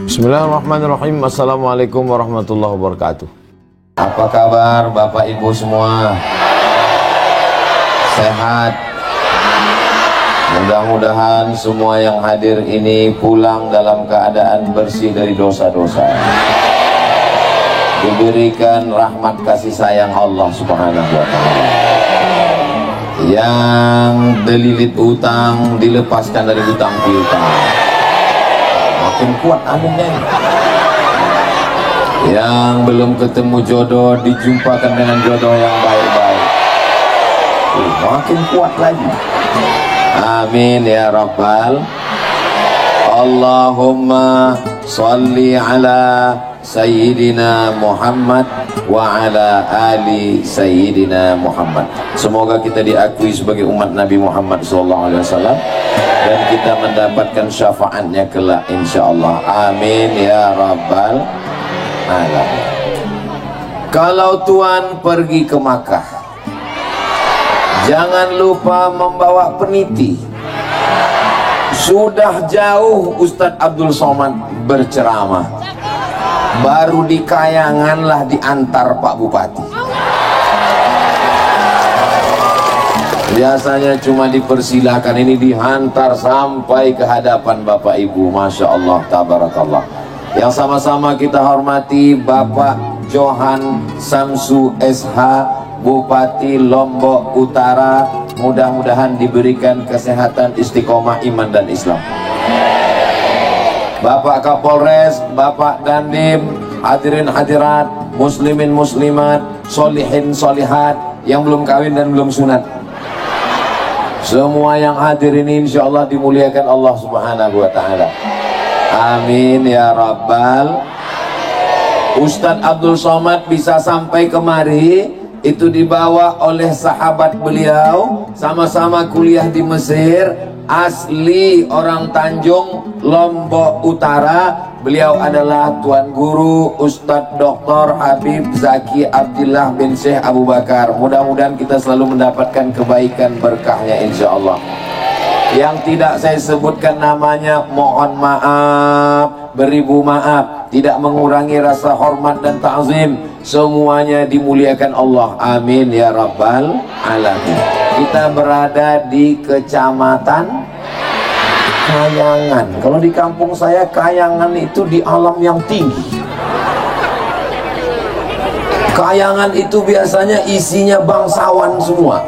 Bismillahirrahmanirrahim. Assalamualaikum warahmatullahi wabarakatuh. Apa kabar Bapak Ibu semua? Sehat? Mudah-mudahan semua yang hadir ini pulang dalam keadaan bersih dari dosa-dosa, diberikan rahmat kasih sayang Allah Subhanahu wa ta'ala. Yang dililit utang dilepaskan dari utang piutang, makin kuat aminnya. Yang belum ketemu jodoh dijumpakan dengan jodoh yang baik-baik, makin kuat lagi. Amin ya rabbal. Allahumma salli ala Sayyidina Muhammad wa ala ali Sayyidina Muhammad. Semoga kita diakui sebagai umat Nabi Muhammad SAW dan kita mendapatkan syafaatnya kelak insyaallah. Amin ya rabbal alamin. Kalau Tuan pergi ke Makkah, jangan lupa membawa peniti. Sudah jauh Ustadz Abdul Somad berceramah, baru di Kayangan lah diantar Pak Bupati. Biasanya cuma dipersilakan, ini dihantar sampai ke hadapan Bapak Ibu. Masya Allah, tabarakallah. Yang sama-sama kita hormati Bapak Johan Samsu SH, Bupati Lombok Utara. Mudah-mudahan diberikan kesehatan, istiqomah iman dan Islam. Bapak Kapolres, Bapak Dandim, hadirin hadirat, muslimin muslimat, solihin solihat, yang belum kawin dan belum sunat, semua yang hadir ini insya Allah dimuliakan Allah Subhanahu wa ta'ala. Amin ya rabbal. Ustadz Abdul Somad bisa sampai kemari itu dibawa oleh sahabat beliau, sama-sama kuliah di Mesir. Asli orang Tanjung, Lombok Utara. Beliau adalah Tuan Guru Ustadz Dr. Habib Zaki Abdillah bin Syekh Abu Bakar. Mudah-mudahan kita selalu mendapatkan kebaikan berkahnya insya Allah. Yang tidak saya sebutkan namanya, mohon maaf, beribu maaf, tidak mengurangi rasa hormat dan ta'zim. Semuanya dimuliakan Allah. Amin ya rabbal alamin. Kita berada di Kecamatan Kayangan. Kalau di kampung saya, Kayangan itu di alam yang tinggi. Kayangan itu biasanya isinya bangsawan semua.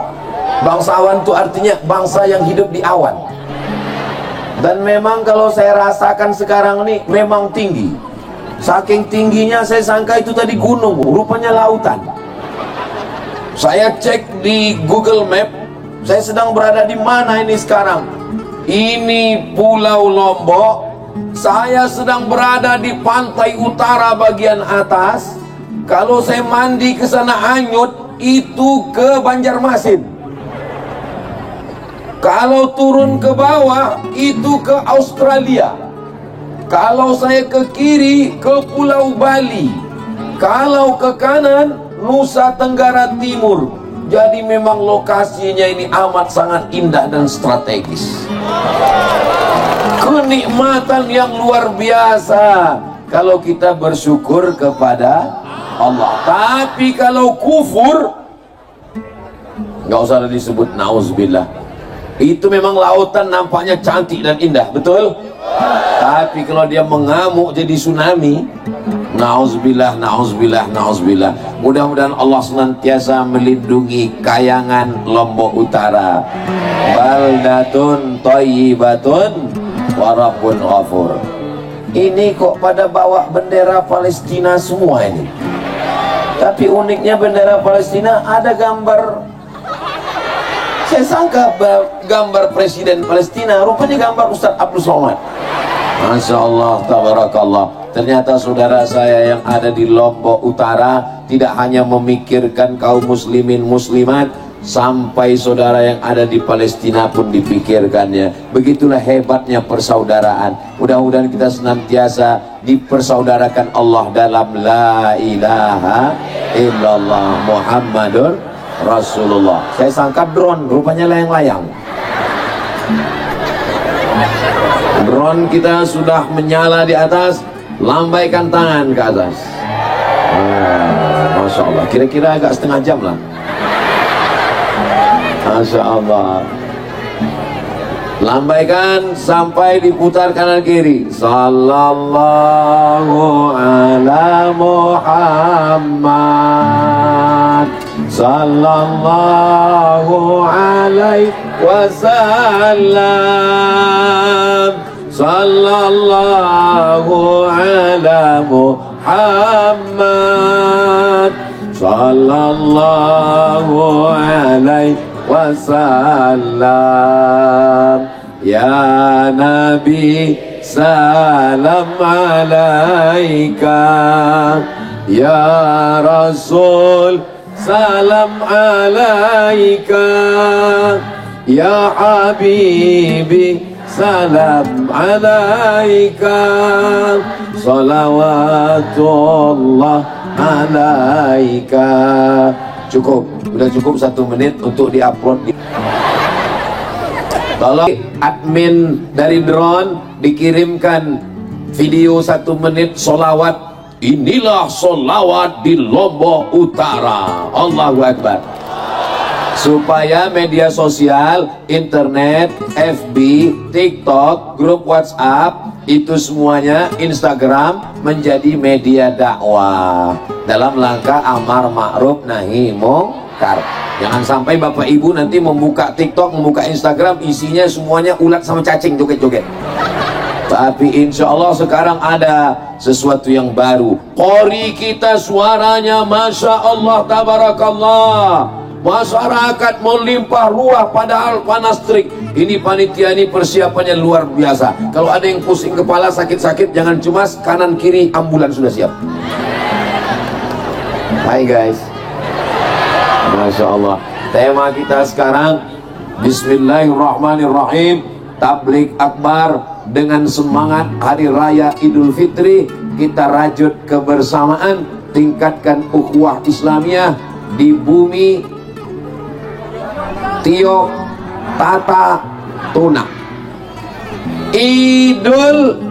Bangsawan itu artinya bangsa yang hidup di awan. Dan memang kalau saya rasakan sekarang ini memang tinggi. Saking tingginya saya sangka itu tadi gunung, rupanya lautan. Saya cek di Google Map, saya sedang berada di mana ini sekarang. Ini Pulau Lombok. Saya sedang berada di pantai utara bagian atas. Kalau saya mandi ke sana hanyut, itu ke Banjarmasin. Kalau turun ke bawah, itu ke Australia. Kalau saya ke kiri, ke Pulau Bali. Kalau ke kanan, Nusa Tenggara Timur. Jadi memang lokasinya ini amat sangat indah dan strategis. Kenikmatan yang luar biasa kalau kita bersyukur kepada Allah. Tapi kalau kufur, nggak usah disebut, nauzubillah. Itu memang lautan nampaknya cantik dan indah, betul? Tapi kalau dia mengamuk jadi tsunami, nauzubillah, nauzubillah, nauzubillah. Mudah-mudahan Allah senantiasa melindungi Kayangan Lombok Utara. Baldatun thayyibatun wa rabbun ghafur. Ini kok pada bawa bendera Palestina semua ini. Tapi uniknya bendera Palestina ada gambar, saya sangka gambar Presiden Palestina, rupanya gambar Ustadz Abdul Somad. Masya Allah, tabarakallah. Ternyata saudara saya yang ada di Lombok Utara tidak hanya memikirkan kaum muslimin muslimat, sampai saudara yang ada di Palestina pun dipikirkannya. Begitulah hebatnya persaudaraan. Mudah-mudahan kita senantiasa dipersaudarakan Allah dalam la ilaha illallah Muhammadur Rasulullah. Saya sangka drone, rupanya layang-layang. Drone kita sudah menyala di atas. Lambaikan tangan ke atas. Masya Allah, kira-kira agak setengah jam lah. Masya Allah. Lambaikan sampai diputar kanan kiri. Sallallahu ala Muhammad, sallallahu alaihi wasallam, sallallahu ala Muhammad, sallallahu alaihi wasallam. Ya Nabi salam alaika, ya Rasul salam alaika, ya Habibi salam alaika, salawatullah alaika. Cukup, udah cukup 1 menit untuk diupload. Tolong admin dari drone dikirimkan video 1 menit solawat. Inilah solawat di Lombok Utara. Allahu Akbar. Supaya media sosial, internet, FB, TikTok, grup WhatsApp, itu semuanya, Instagram, menjadi media dakwah dalam langkah amar ma'ruf nahi mungkar. Jangan sampai bapak ibu nanti membuka TikTok, membuka Instagram, isinya semuanya ulat sama cacing joget-joget. Tapi insya Allah sekarang ada sesuatu yang baru. Qori kita suaranya Masya Allah tabarakallah. Masyarakat melimpah ruah padahal panas terik. Ini panitia ini persiapannya luar biasa. Kalau ada yang pusing kepala sakit-sakit jangan cemas, kanan kiri ambulan sudah siap. Hai guys. Masya Allah. Tema kita sekarang Bismillahirrahmanirrahim. Tabligh akbar dengan semangat Hari Raya Idul Fitri. Kita rajut kebersamaan, tingkatkan ukhuwah Islamiyah di bumi Tiok Tata Tuna. Idul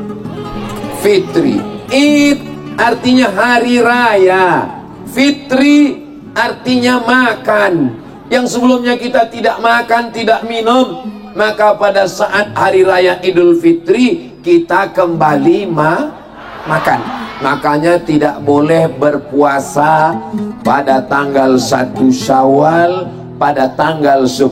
Fitri, Id artinya hari raya, Fitri artinya makan. Yang sebelumnya kita tidak makan, tidak minum, maka pada saat hari raya Idul Fitri kita kembali makan. Makanya tidak boleh berpuasa pada tanggal 1 Syawal, pada tanggal 10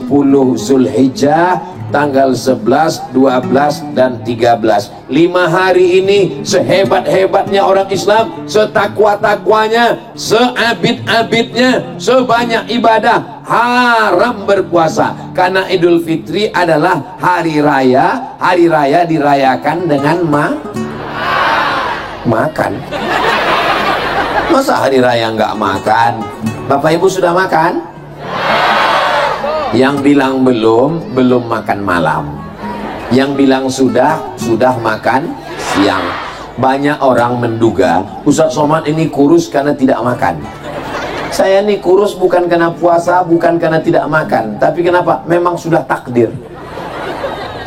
Zulhijjah, tanggal 11, 12, dan 13. 5 hari ini sehebat-hebatnya orang Islam, setakwa-takwanya, seabid-abidnya, sebanyak ibadah, haram berpuasa. Karena Idul Fitri adalah hari raya. Hari raya dirayakan dengan makan. Masa hari raya nggak makan? Bapak ibu sudah makan? Yang bilang belum makan malam. Yang bilang sudah makan siang. Banyak orang menduga Ustaz Somad ini kurus karena tidak makan. Saya ini kurus bukan karena puasa, bukan karena tidak makan, tapi kenapa? Memang sudah takdir.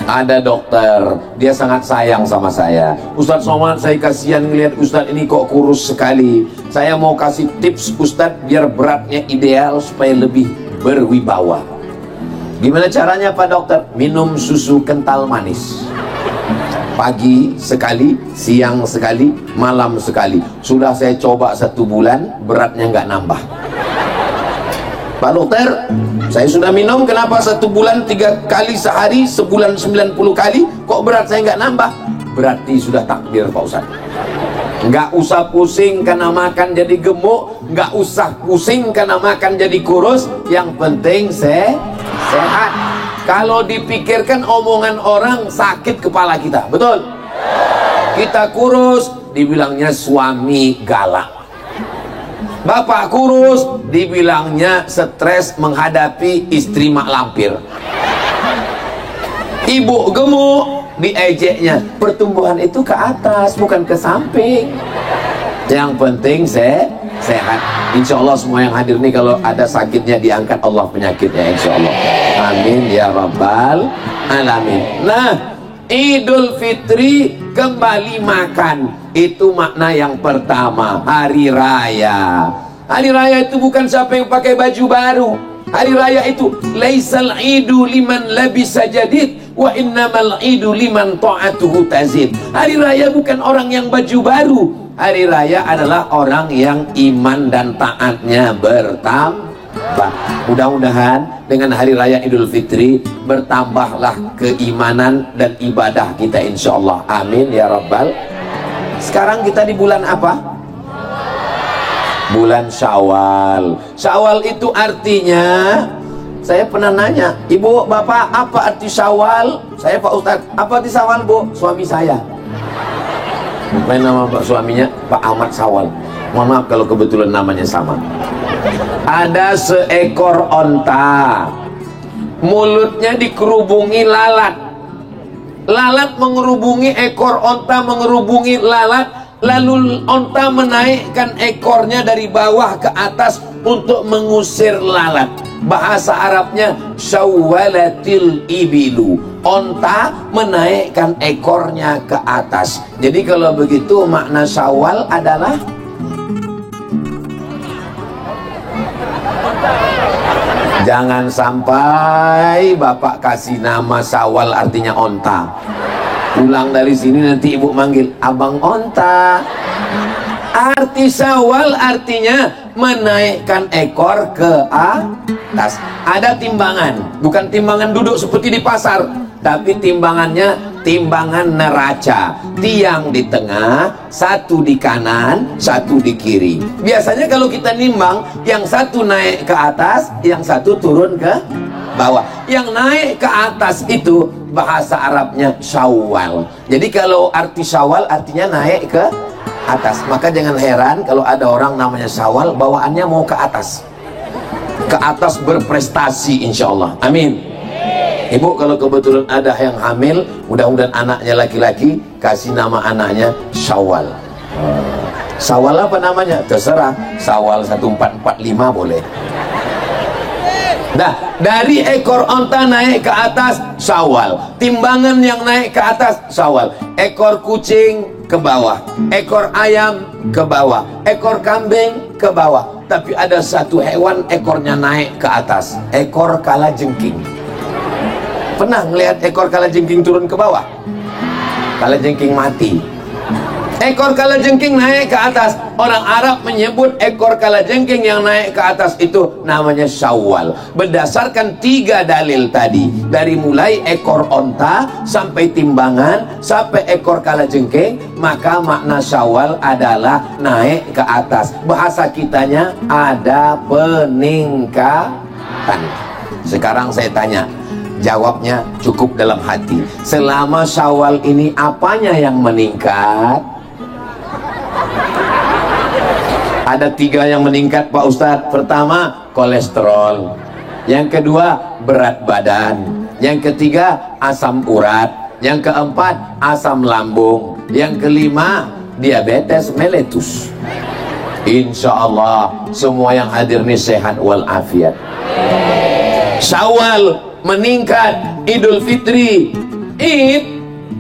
Ada dokter, dia sangat sayang sama saya. Ustaz Somad, saya kasihan ngelihat Ustaz ini kok kurus sekali. Saya mau kasih tips Ustaz biar beratnya ideal supaya lebih berwibawa. Gimana caranya Pak Dokter? Minum susu kental manis. Pagi sekali, siang sekali, malam sekali. Sudah saya coba 1 bulan, beratnya nggak nambah. Pak Dokter, saya sudah minum, kenapa 1 bulan 3 kali sehari, sebulan 90 kali, kok berat saya nggak nambah? Berarti sudah takdir Pak Ustaz. Nggak usah pusing karena makan jadi gemuk, nggak usah pusing karena makan jadi kurus, yang penting sehat. Kalau dipikirkan omongan orang, sakit kepala kita, betul? Kita kurus, dibilangnya suami galak. Bapak kurus, dibilangnya stres menghadapi istri mak lampir. Ibu gemuk, diejeknya. Pertumbuhan itu ke atas, bukan ke samping. Yang penting sehat. Insya Allah semua yang hadir nih, kalau ada sakitnya diangkat Allah penyakitnya, insya Allah. Amin ya rabbal alamin. Nah, Idul Fitri kembali makan, itu makna yang pertama. Hari raya, hari raya itu bukan siapa yang pakai baju baru. Hari raya itu laisal idu liman labisa jadid wa innamal idu liman ta'atuhu tazid. Hari raya bukan orang yang baju baru. Hari raya adalah orang yang iman dan taatnya bertambah. Mudah-mudahan dengan hari raya Idul Fitri bertambahlah keimanan dan ibadah kita, insyaallah. Amin ya rabbal. Sekarang kita di bulan apa? Bulan Syawal. Syawal itu artinya, saya pernah nanya, ibu, bapak, apa arti Syawal? Saya, Pak Ustadz, apa arti Syawal, bu? Suami saya. Main nama pak suaminya Pak Ahmad Syawal. Mohon maaf kalau kebetulan namanya sama. Ada seekor onta, mulutnya dikerubungi lalat. Lalat mengerubungi ekor onta, mengerubungi lalat. Lalu onta menaikkan ekornya dari bawah ke atas untuk mengusir lalat. Bahasa Arabnya syawalatil ibilu. Onta menaikkan ekornya ke atas. Jadi kalau begitu makna Syawal adalah jangan sampai bapak kasih nama Syawal artinya onta. Pulang dari sini nanti ibu manggil abang onta. Arti Syawal artinya menaikkan ekor ke atas. Ada timbangan, bukan timbangan duduk seperti di pasar, tapi timbangannya timbangan neraca. Tiang di tengah, satu di kanan, satu di kiri. Biasanya kalau kita nimbang, yang satu naik ke atas, yang satu turun ke bawah. Yang naik ke atas itu bahasa Arabnya Syawal. Jadi kalau arti Syawal artinya naik ke atas. Maka jangan heran kalau ada orang namanya Syawal, bawaannya mau ke atas. Ke atas berprestasi, insya Allah. Amin. Ibu, kalau kebetulan ada yang hamil, mudah-mudahan anaknya laki-laki, kasih nama anaknya Syawal. Syawal apa namanya? Terserah. Syawal 1445 boleh. Nah, dari ekor onta naik ke atas Syawal. Timbangan yang naik ke atas Syawal. Ekor kucing ke bawah, ekor ayam ke bawah, ekor kambing ke bawah. Tapi ada satu hewan ekornya naik ke atas, ekor kalajengking. Pernah ngelihat ekor kalajengking turun ke bawah? Kalajengking mati. Ekor kalajengking naik ke atas. Orang Arab menyebut ekor kalajengking yang naik ke atas itu namanya Syawal. Berdasarkan 3 dalil tadi, dari mulai ekor onta sampai timbangan sampai ekor kalajengking, maka makna Syawal adalah naik ke atas. Bahasa kitanya ada peningkatan. Sekarang saya tanya, jawabnya cukup dalam hati. Selama Syawal ini apanya yang meningkat? Ada 3 yang meningkat, Pak Ustadz. Pertama, kolesterol. Yang kedua, berat badan. Yang ketiga, asam urat. Yang keempat, asam lambung. Yang kelima, diabetes mellitus. Insya Allah semua yang hadir ini sehat walafiat. Syawal meningkat, Idul Fitri, Id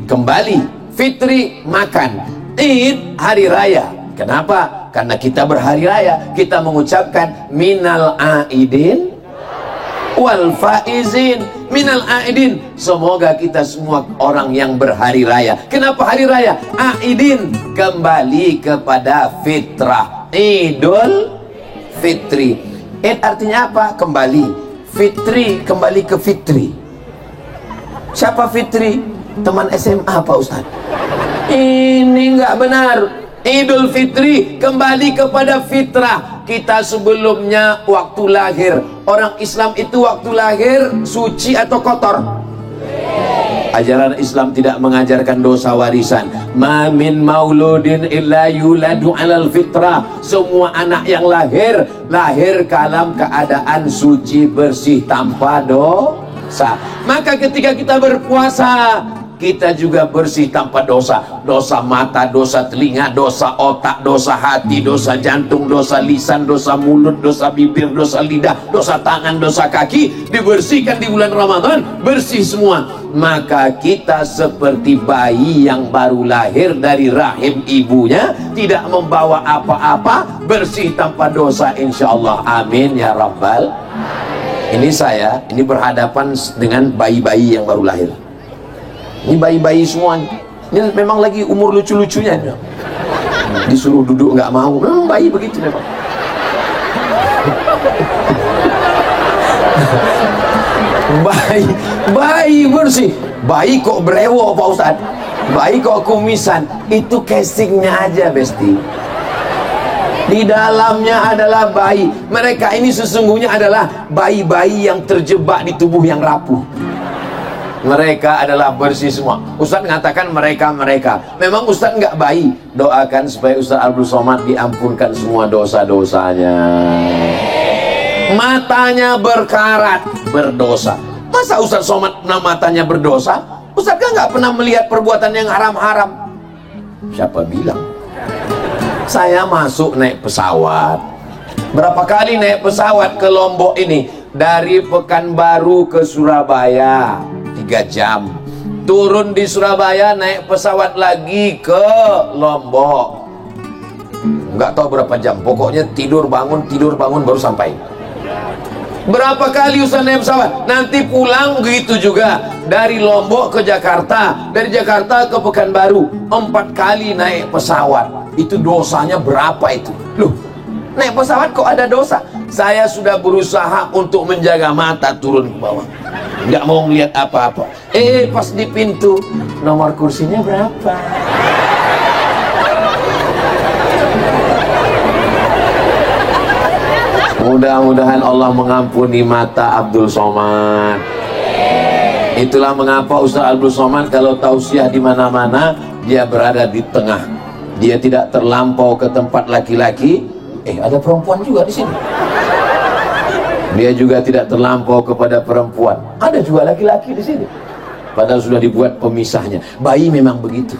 kembali, Fitri makan, Id hari raya. Kenapa? Karena kita berhari raya, kita mengucapkan minal aidin wal faizin. Minal aidin, semoga kita semua orang yang berhari raya. Kenapa hari raya? Aidin, kembali kepada fitrah. Idul Fitri. Id artinya apa? Kembali. Fitri, kembali ke Fitri. Siapa Fitri? Teman SMA, Pak Ustadz. Ini nggak benar. Idul Fitri kembali kepada fitrah. Kita sebelumnya waktu lahir, orang Islam itu waktu lahir suci atau kotor? Ajaran Islam tidak mengajarkan dosa warisan. Ma min mauludin illa yuladu alal fitrah. Semua anak yang lahir dalam keadaan suci, bersih, tanpa dosa. Maka ketika kita berpuasa, kita juga bersih tanpa dosa. Dosa mata, dosa telinga, dosa otak, dosa hati, dosa jantung, dosa lisan, dosa mulut, dosa bibir, dosa lidah, dosa tangan, dosa kaki, dibersihkan di bulan Ramadan, bersih semua. Maka kita seperti bayi yang baru lahir dari rahim ibunya, tidak membawa apa-apa, bersih tanpa dosa insyaallah. Amin ya rabbal. Ini saya, ini berhadapan dengan bayi-bayi yang baru lahir. Ini bayi-bayi semua. Ini memang lagi umur lucu-lucunya. Disuruh duduk nggak mau. Bayi begitu memang. Bayi bersih. Bayi kok brewo Pak Ustadz. Bayi kok kumisan. Itu casingnya aja besti. Di dalamnya adalah bayi. Mereka ini sesungguhnya adalah bayi-bayi yang terjebak di tubuh yang rapuh. Mereka adalah bersih semua. Ustadz mengatakan mereka. Memang Ustadz nggak bayi. Doakan supaya Ustadz Abdul Somad diampunkan semua dosa-dosanya. Matanya berkarat, berdosa. Masa Ustadz Somad matanya berdosa? Ustadz kan nggak pernah melihat perbuatan yang haram-haram. Siapa bilang? Saya masuk naik pesawat. Berapa kali naik pesawat ke Lombok ini? Dari Pekanbaru ke Surabaya 3 jam. Turun di Surabaya, naik pesawat lagi ke Lombok. Nggak tahu berapa jam. Pokoknya tidur bangun baru sampai. Berapa kali Ustaz naik pesawat? Nanti pulang begitu juga. Dari Lombok ke Jakarta, dari Jakarta ke Pekanbaru. 4 kali naik pesawat. Itu dosanya berapa itu? Loh, naik pesawat kok ada dosa? Saya sudah berusaha untuk menjaga mata turun ke bawah, nggak mau melihat apa-apa. Pas di pintu, nomor kursinya berapa? Mudah-mudahan Allah mengampuni mata Abdul Somad. Itulah mengapa Ustaz Abdul Somad kalau tausiah di mana-mana, dia berada di tengah. Dia tidak terlampau ke tempat laki-laki. Ada perempuan juga di sini. Dia juga tidak terlampau kepada perempuan. Ada juga laki-laki di sini. Padahal sudah dibuat pemisahnya. Bayi memang begitu.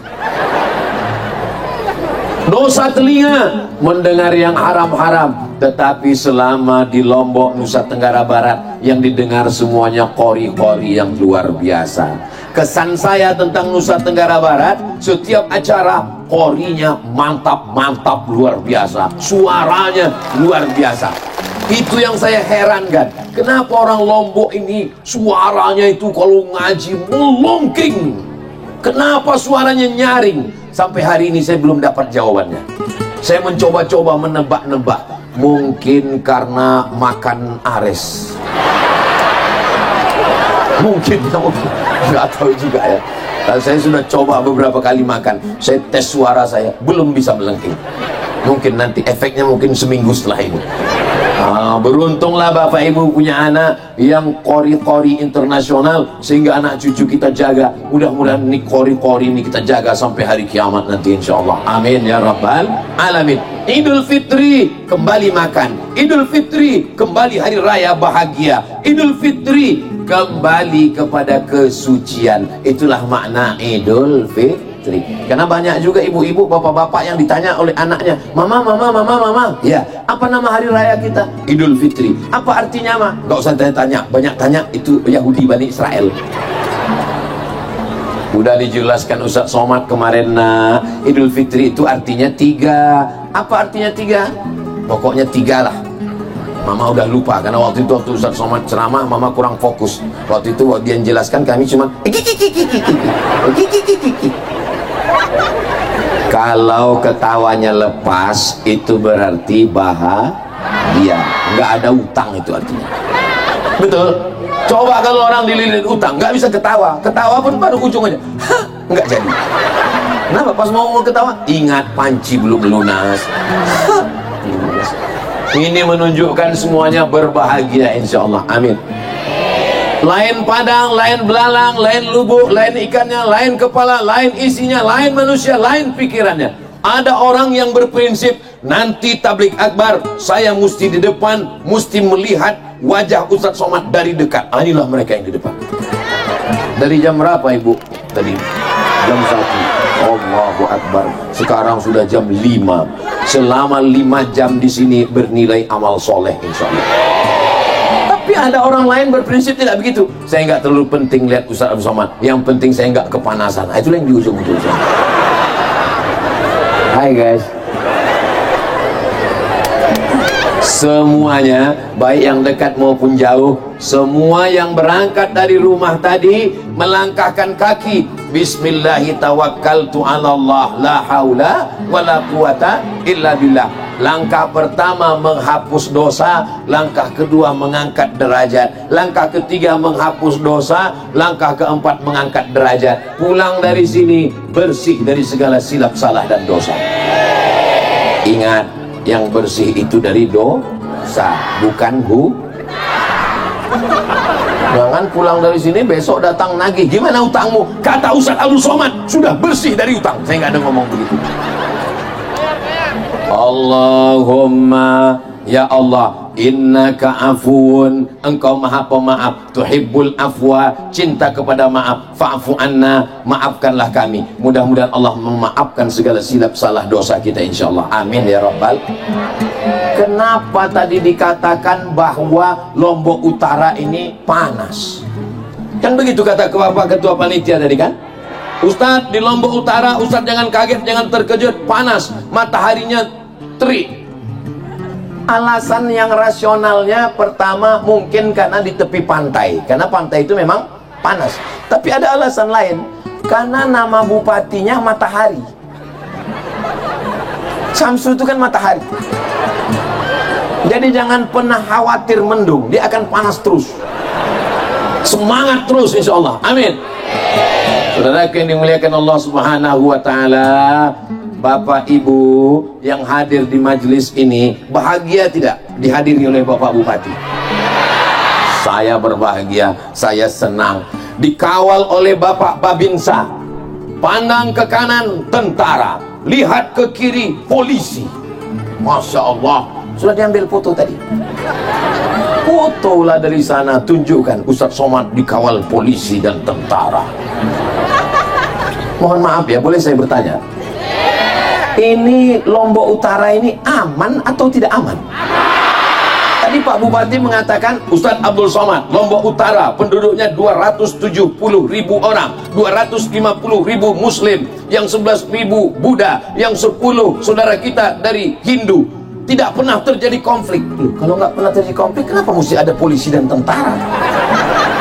Dosa telinga, mendengar yang haram-haram. Tetapi selama di Lombok, Nusa Tenggara Barat, yang didengar semuanya qori-qori yang luar biasa. Kesan saya tentang Nusa Tenggara Barat, setiap acara qorinya mantap luar biasa, suaranya luar biasa. Itu yang saya herankan. Kenapa orang Lombok ini suaranya itu kalau ngaji melongking? Kenapa suaranya nyaring? Sampai hari ini saya belum dapat jawabannya. Saya mencoba-coba menebak-nebak. Mungkin karena makan ares. Mungkin nggak tahu juga ya. Saya sudah coba beberapa kali makan. Saya tes suara saya, belum bisa melengking. Mungkin nanti efeknya mungkin seminggu setelah ini. Beruntunglah Bapak Ibu punya anak yang qori-qori internasional, sehingga anak cucu kita jaga. Mudah-mudahan ini qori-qori ini kita jaga sampai hari kiamat nanti insyaallah. Amin ya rabbal alamin. Idul Fitri kembali makan. Idul Fitri kembali hari raya bahagia. Idul Fitri kembali kepada kesucian. Itulah makna Idul Fitri. Karena banyak juga ibu-ibu, bapak-bapak yang ditanya oleh anaknya, mama, ya, apa nama hari raya kita? Idul Fitri. Apa artinya, Ma? Gak usah tanya-tanya, banyak tanya, itu Yahudi Bani Israel. Udah dijelaskan Ustaz Somad kemarin. Idul Fitri itu artinya 3. Apa artinya 3? Pokoknya 3 lah. Mama udah lupa, karena waktu itu waktu Ustaz Somad ceramah, Mama kurang fokus. Waktu itu dia menjelaskan, kami cuma kalau ketawanya lepas, itu berarti bahagia. Nggak ada utang itu artinya. Betul? Coba kalau orang dililit utang, nggak bisa ketawa. Ketawa pun baru ujung aja. Nggak jadi. Kenapa? Pas mau ketawa, ingat panci belum lunas. Ini menunjukkan semuanya berbahagia insyaallah. Amin. Lain padang, lain belalang, lain lubuk, lain ikannya, lain kepala, lain isinya, lain manusia, lain pikirannya. Ada orang yang berprinsip, nanti tabligh akbar saya mesti di depan, mesti melihat wajah Ustaz Somad dari dekat. Inilah mereka yang di depan. Dari jam berapa Ibu? tadi jam 1. Allahu Akbar. Sekarang sudah jam 5. Selama 5 jam di sini bernilai amal soleh insyaallah. Tapi ada orang lain berprinsip tidak begitu. Saya nggak terlalu penting lihat Ustaz Abdul Somad. Yang penting saya nggak kepanasan. Itulah yang di ujung-ujung. Hai guys. Semuanya, baik yang dekat maupun jauh, semua yang berangkat dari rumah tadi melangkahkan kaki, bismillahi tawakkaltu 'ala Allah la haula wala quwata illa billah. Langkah pertama menghapus dosa, langkah kedua mengangkat derajat, langkah ketiga menghapus dosa, langkah keempat mengangkat derajat. Pulang dari sini bersih dari segala silap salah dan dosa. Ingat, yang bersih itu dari dosa, bukan jangan pulang dari sini besok datang nagih, gimana utangmu? Kata Ustaz Abdul Somad, sudah bersih dari utang. Saya nggak ada ngomong begitu. Allahumma ya Allah, innaka afuun, engkau maha pemaaf, tuhibbul afwa, cinta kepada maaf, fa'fu anna, maafkanlah kami. Mudah-mudahan Allah memaafkan segala silap salah dosa kita insyaallah. Amin ya rabbal. Kenapa tadi dikatakan bahwa Lombok Utara ini panas? Kan begitu kata Bapak Ketua Panitia tadi kan? Ustadz, di Lombok Utara, Ustadz jangan kaget, jangan terkejut, panas, mataharinya terik. Alasan yang rasionalnya pertama mungkin karena di tepi pantai, karena pantai itu memang panas. Tapi ada alasan lain, karena nama bupatinya Matahari. Samsu itu kan matahari. Jadi jangan pernah khawatir mendung, dia akan panas terus. Semangat terus insyaallah. Amin. Saudara yang dimuliakan Allah Subhanahu wa taala, Bapak Ibu yang hadir di majelis ini, bahagia tidak dihadiri oleh Bapak Bupati? Saya berbahagia, saya senang. Dikawal oleh Bapak Babinsa. Pandang ke kanan tentara, lihat ke kiri polisi. Masya Allah, sudah diambil foto tadi. Fotolah dari sana, tunjukkan Ustaz Somad dikawal polisi dan tentara. Mohon maaf ya, boleh saya bertanya? Ini Lombok Utara ini aman atau tidak aman? Tadi Pak Bupati mengatakan, Ustadz Abdul Somad, Lombok Utara penduduknya 270.000 orang, 250.000 Muslim, yang 11.000 Buddha, yang 10 saudara kita dari Hindu. Tidak pernah terjadi konflik. Loh, kalau nggak pernah terjadi konflik, kenapa mesti ada polisi dan tentara?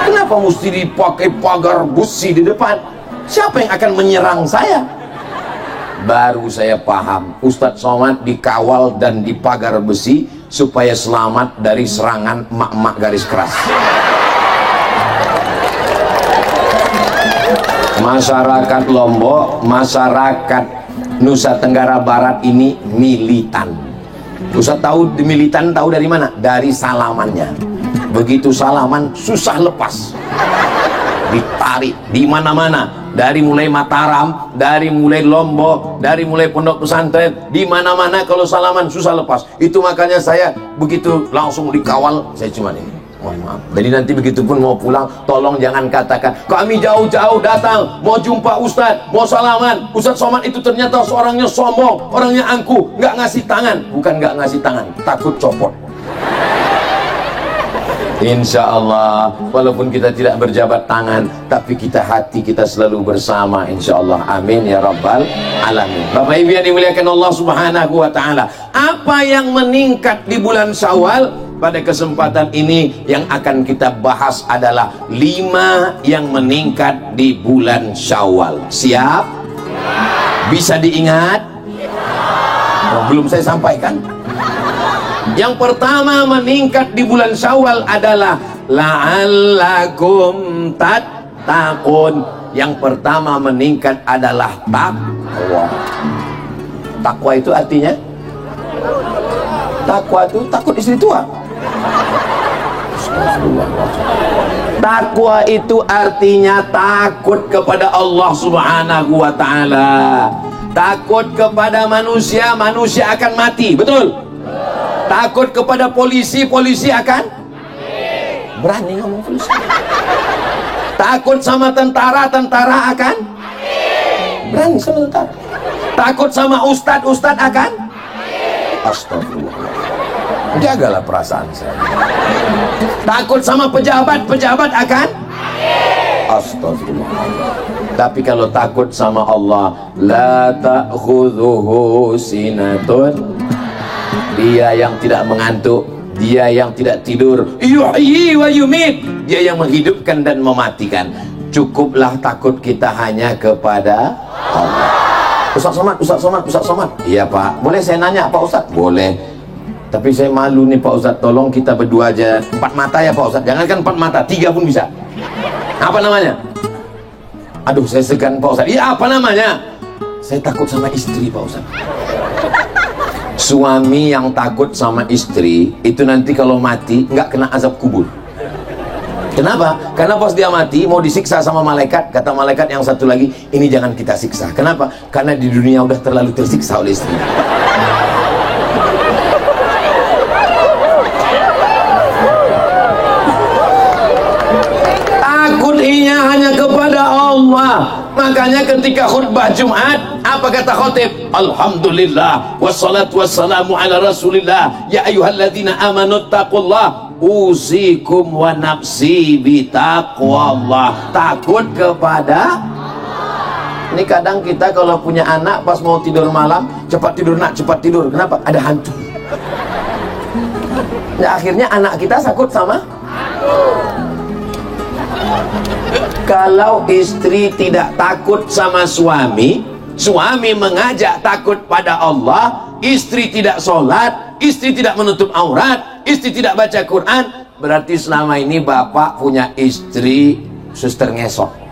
Kenapa mesti dipakai pagar besi di depan? Siapa yang akan menyerang saya? Baru saya paham, Ustadz Somad dikawal dan dipagar besi supaya selamat dari serangan emak-emak garis keras. Masyarakat Lombok, masyarakat Nusa Tenggara Barat ini militan. Ustadz tahu militan, tahu dari mana? Dari salamannya. Begitu salaman susah lepas, ditarik di mana-mana. Dari mulai Mataram, dari mulai Lombok, dari mulai pondok pesantren, di mana-mana kalau salaman susah lepas. Itu makanya saya begitu langsung dikawal, saya cuma ini. Mohon maaf. Jadi nanti begitu pun mau pulang, tolong jangan katakan kami jauh-jauh datang mau jumpa Ustadz, mau salaman. Ustadz Somad itu ternyata seorangnya sombong, orangnya angkuh, nggak ngasih tangan. Bukan nggak ngasih tangan, takut copot. Insya Allah, walaupun kita tidak berjabat tangan, tapi kita hati kita selalu bersama insya Allah. Amin ya rabbal alamin. Bapak Ibu yang dimuliakan Allah Subhanahu wa taala, apa yang meningkat di bulan Syawal? Pada kesempatan ini yang akan kita bahas adalah 5 yang meningkat di bulan Syawal. Siap? Bisa diingat? Oh, belum saya sampaikan. Yang pertama meningkat di bulan Syawal adalah la'allakum tattaqun. Yang pertama meningkat adalah takwa. Takwa itu artinya? Takwa itu takut istri tua. Takwa itu artinya takut kepada Allah Subhanahu wa taala. Takut kepada manusia, manusia akan mati, betul? Takut kepada polisi, polisi akan berani ngomong polisi. Takut sama tentara, tentara akan Berani sebentar. Takut sama ustadz akan? Astagfirullah. Jagalah perasaan saya. Takut sama pejabat akan? Astagfirullah. Tapi kalau takut sama Allah, la ta'khudhuhu sinatun, dia yang tidak mengantuk, dia yang tidak tidur, yuhyi wa yumit, dia yang menghidupkan dan mematikan. Cukuplah takut kita hanya kepada Allah. Ustaz Somad. Iya Pak, boleh saya nanya Pak Ustaz? Boleh. Tapi saya malu nih Pak Ustaz, tolong kita berdua aja. 4 mata ya Pak Ustaz, jangankan 4 mata, 3 pun bisa. Apa namanya? Aduh saya segan Pak Ustaz. Iya apa namanya? Saya takut sama istri Pak Ustaz. Suami yang takut sama istri itu nanti kalau mati nggak kena azab kubur. Kenapa? Karena pas dia mati mau disiksa sama malaikat, kata malaikat yang satu lagi, ini jangan kita siksa. Kenapa? Karena di dunia udah terlalu tersiksa oleh istri. Takutnya hanya kepada Allah. Makanya ketika khutbah Jumat, apa kata khotib? Alhamdulillah wassalatu wassalamu ala rasulillah, ya ayyuhalladzina amanu taqullah, usikum wa nafsi bitaqwallah. Takut kepada. Ini kadang kita kalau punya anak pas mau tidur malam, cepat tidur nak, cepat tidur. Kenapa? Ada hantu. Nah, akhirnya anak kita takut sama Kalau istri tidak takut sama suami, suami mengajak takut pada Allah, istri tidak sholat, istri tidak menutup aurat, istri tidak baca Quran, berarti selama ini bapak punya istri suster ngesok.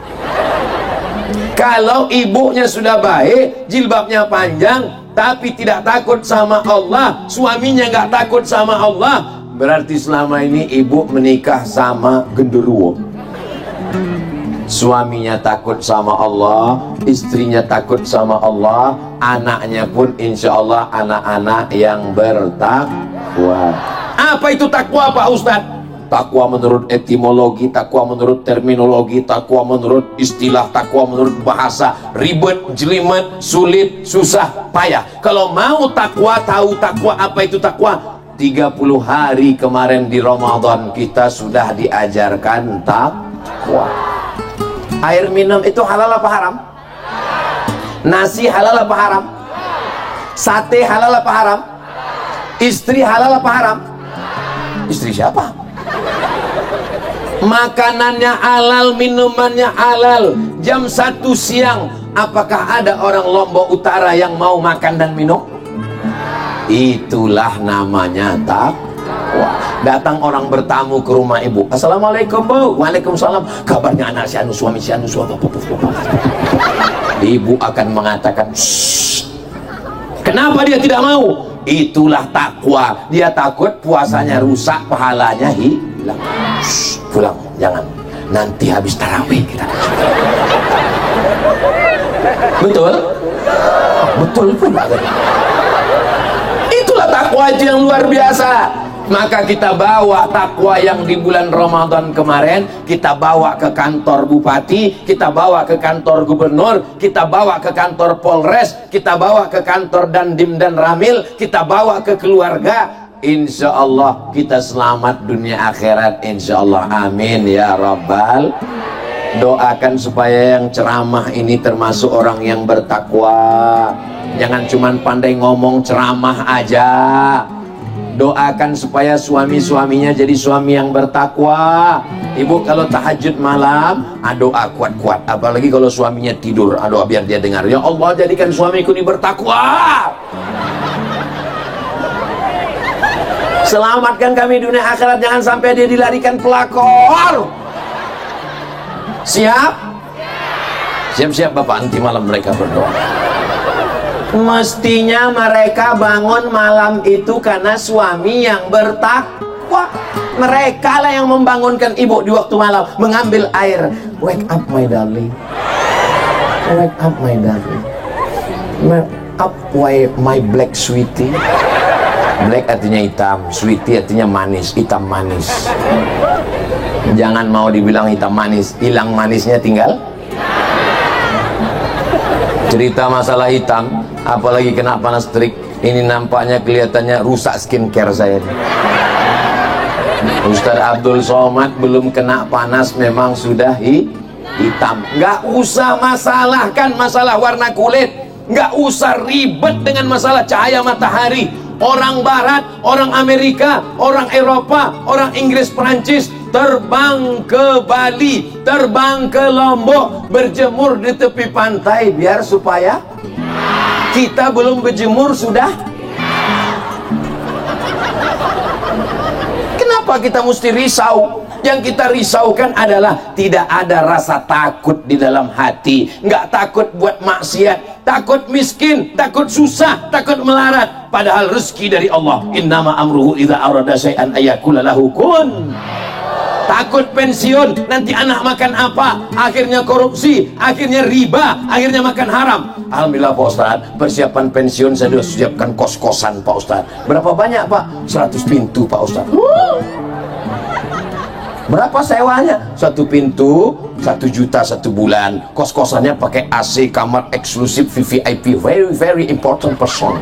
Kalau ibunya sudah baik, jilbabnya panjang, tapi tidak takut sama Allah, suaminya nggak takut sama Allah, berarti selama ini ibu menikah sama genderuwo. Suaminya takut sama Allah, istrinya takut sama Allah, anaknya pun insya Allah anak-anak yang bertakwa. Apa itu takwa Pak Ustadz? Takwa menurut etimologi, takwa menurut terminologi, takwa menurut istilah, takwa menurut bahasa, ribet, jelimet, sulit, susah, payah. Kalau mau takwa, tahu takwa, apa itu takwa? 30 hari kemarin di Ramadan kita sudah diajarkan takwa. Air minum itu halal apa haram? Nasi halal apa haram? Sate halal apa haram? Istri halal apa haram? Istri siapa? Makanannya halal, minumannya halal. Jam 1 siang, apakah ada orang Lombok Utara yang mau makan dan minum? Itulah namanya takwa. Datang orang bertamu ke rumah ibu, assalamualaikum bu. Waalaikumsalam. Kabarnya anak si anu, suami si anu, suami. Ibu akan mengatakan, shh. Kenapa dia tidak mau? Itulah takwa. Dia takut puasanya rusak, pahalanya hilang. Shh, pulang, jangan. Nanti habis tarawih kita. Betul? Betul pula. Itulah takwa itu yang luar biasa. Maka kita bawa takwa yang di bulan Ramadan kemarin, kita bawa ke kantor bupati, kita bawa ke kantor gubernur, kita bawa ke kantor Polres, kita bawa ke kantor Dandim dan Ramil, kita bawa ke keluarga. Insya Allah kita selamat dunia akhirat, insya Allah, amin ya Rabbal. Doakan supaya yang ceramah ini termasuk orang yang bertakwa. Jangan cuman pandai ngomong ceramah aja. Doakan supaya suami-suaminya jadi suami yang bertakwa. Ibu kalau tahajud malam, doa kuat-kuat. Apalagi kalau suaminya tidur, doa biar dia dengar. Ya Allah, jadikan suamiku ini bertakwa. Selamatkan kami dunia akhirat, jangan sampai dia dilarikan pelakor. Siap? Siap-siap Bapak, nanti malam mereka berdoa. Mestinya mereka bangun malam itu karena suami yang bertakwa. Mereka lah yang membangunkan ibu di waktu malam, mengambil air. Wake up my darling, wake up my darling, wake up my black sweetie. Black artinya hitam, sweetie artinya manis, hitam manis. Jangan mau dibilang hitam manis, hilang manisnya tinggal. Cerita masalah hitam, apalagi kena panas terik, ini nampaknya kelihatannya rusak skincare saya. Ustaz Abdul Somad belum kena panas memang sudah hitam. Nggak usah masalahkan masalah warna kulit, nggak usah ribet dengan masalah cahaya matahari. Orang Barat, orang Amerika, orang Eropa, orang Inggris, Perancis terbang ke Bali, terbang ke Lombok, berjemur di tepi pantai biar supaya kita belum berjemur sudah. Kenapa kita mesti risau? Yang kita risaukan adalah tidak ada rasa takut di dalam hati. Nggak takut buat maksiat, takut miskin, takut susah, takut melarat. Padahal rezeki dari Allah. Innama amruhu idza arada syai'an ayakula lahu kun. Takut pensiun, nanti anak makan apa? Akhirnya korupsi, akhirnya riba, akhirnya makan haram. Alhamdulillah Pak Ustaz, persiapan pensiun saya sudah siapkan kos-kosan Pak Ustaz. Berapa banyak Pak? 100 pintu Pak Ustaz. Berapa sewanya? 1 pintu 1 juta 1 bulan. Kos-kosannya pakai AC, kamar eksklusif VVIP, very important person.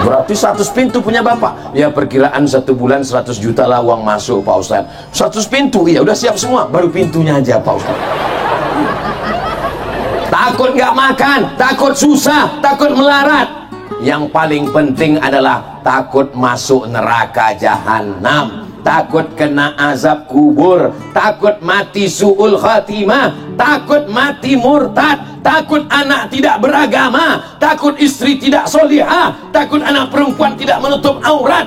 Berarti 100 pintu punya Bapak. Ya perkiraan 1 bulan 100 juta lah uang masuk Pak Ustaz. 100 pintu, ya udah siap semua, baru pintunya aja Pak Ustaz. Takut nggak makan, takut susah, takut melarat. Yang paling penting adalah takut masuk neraka jahanam, takut kena azab kubur, takut mati su'ul khatimah, takut mati murtad, takut anak tidak beragama, takut istri tidak solihah, takut anak perempuan tidak menutup aurat.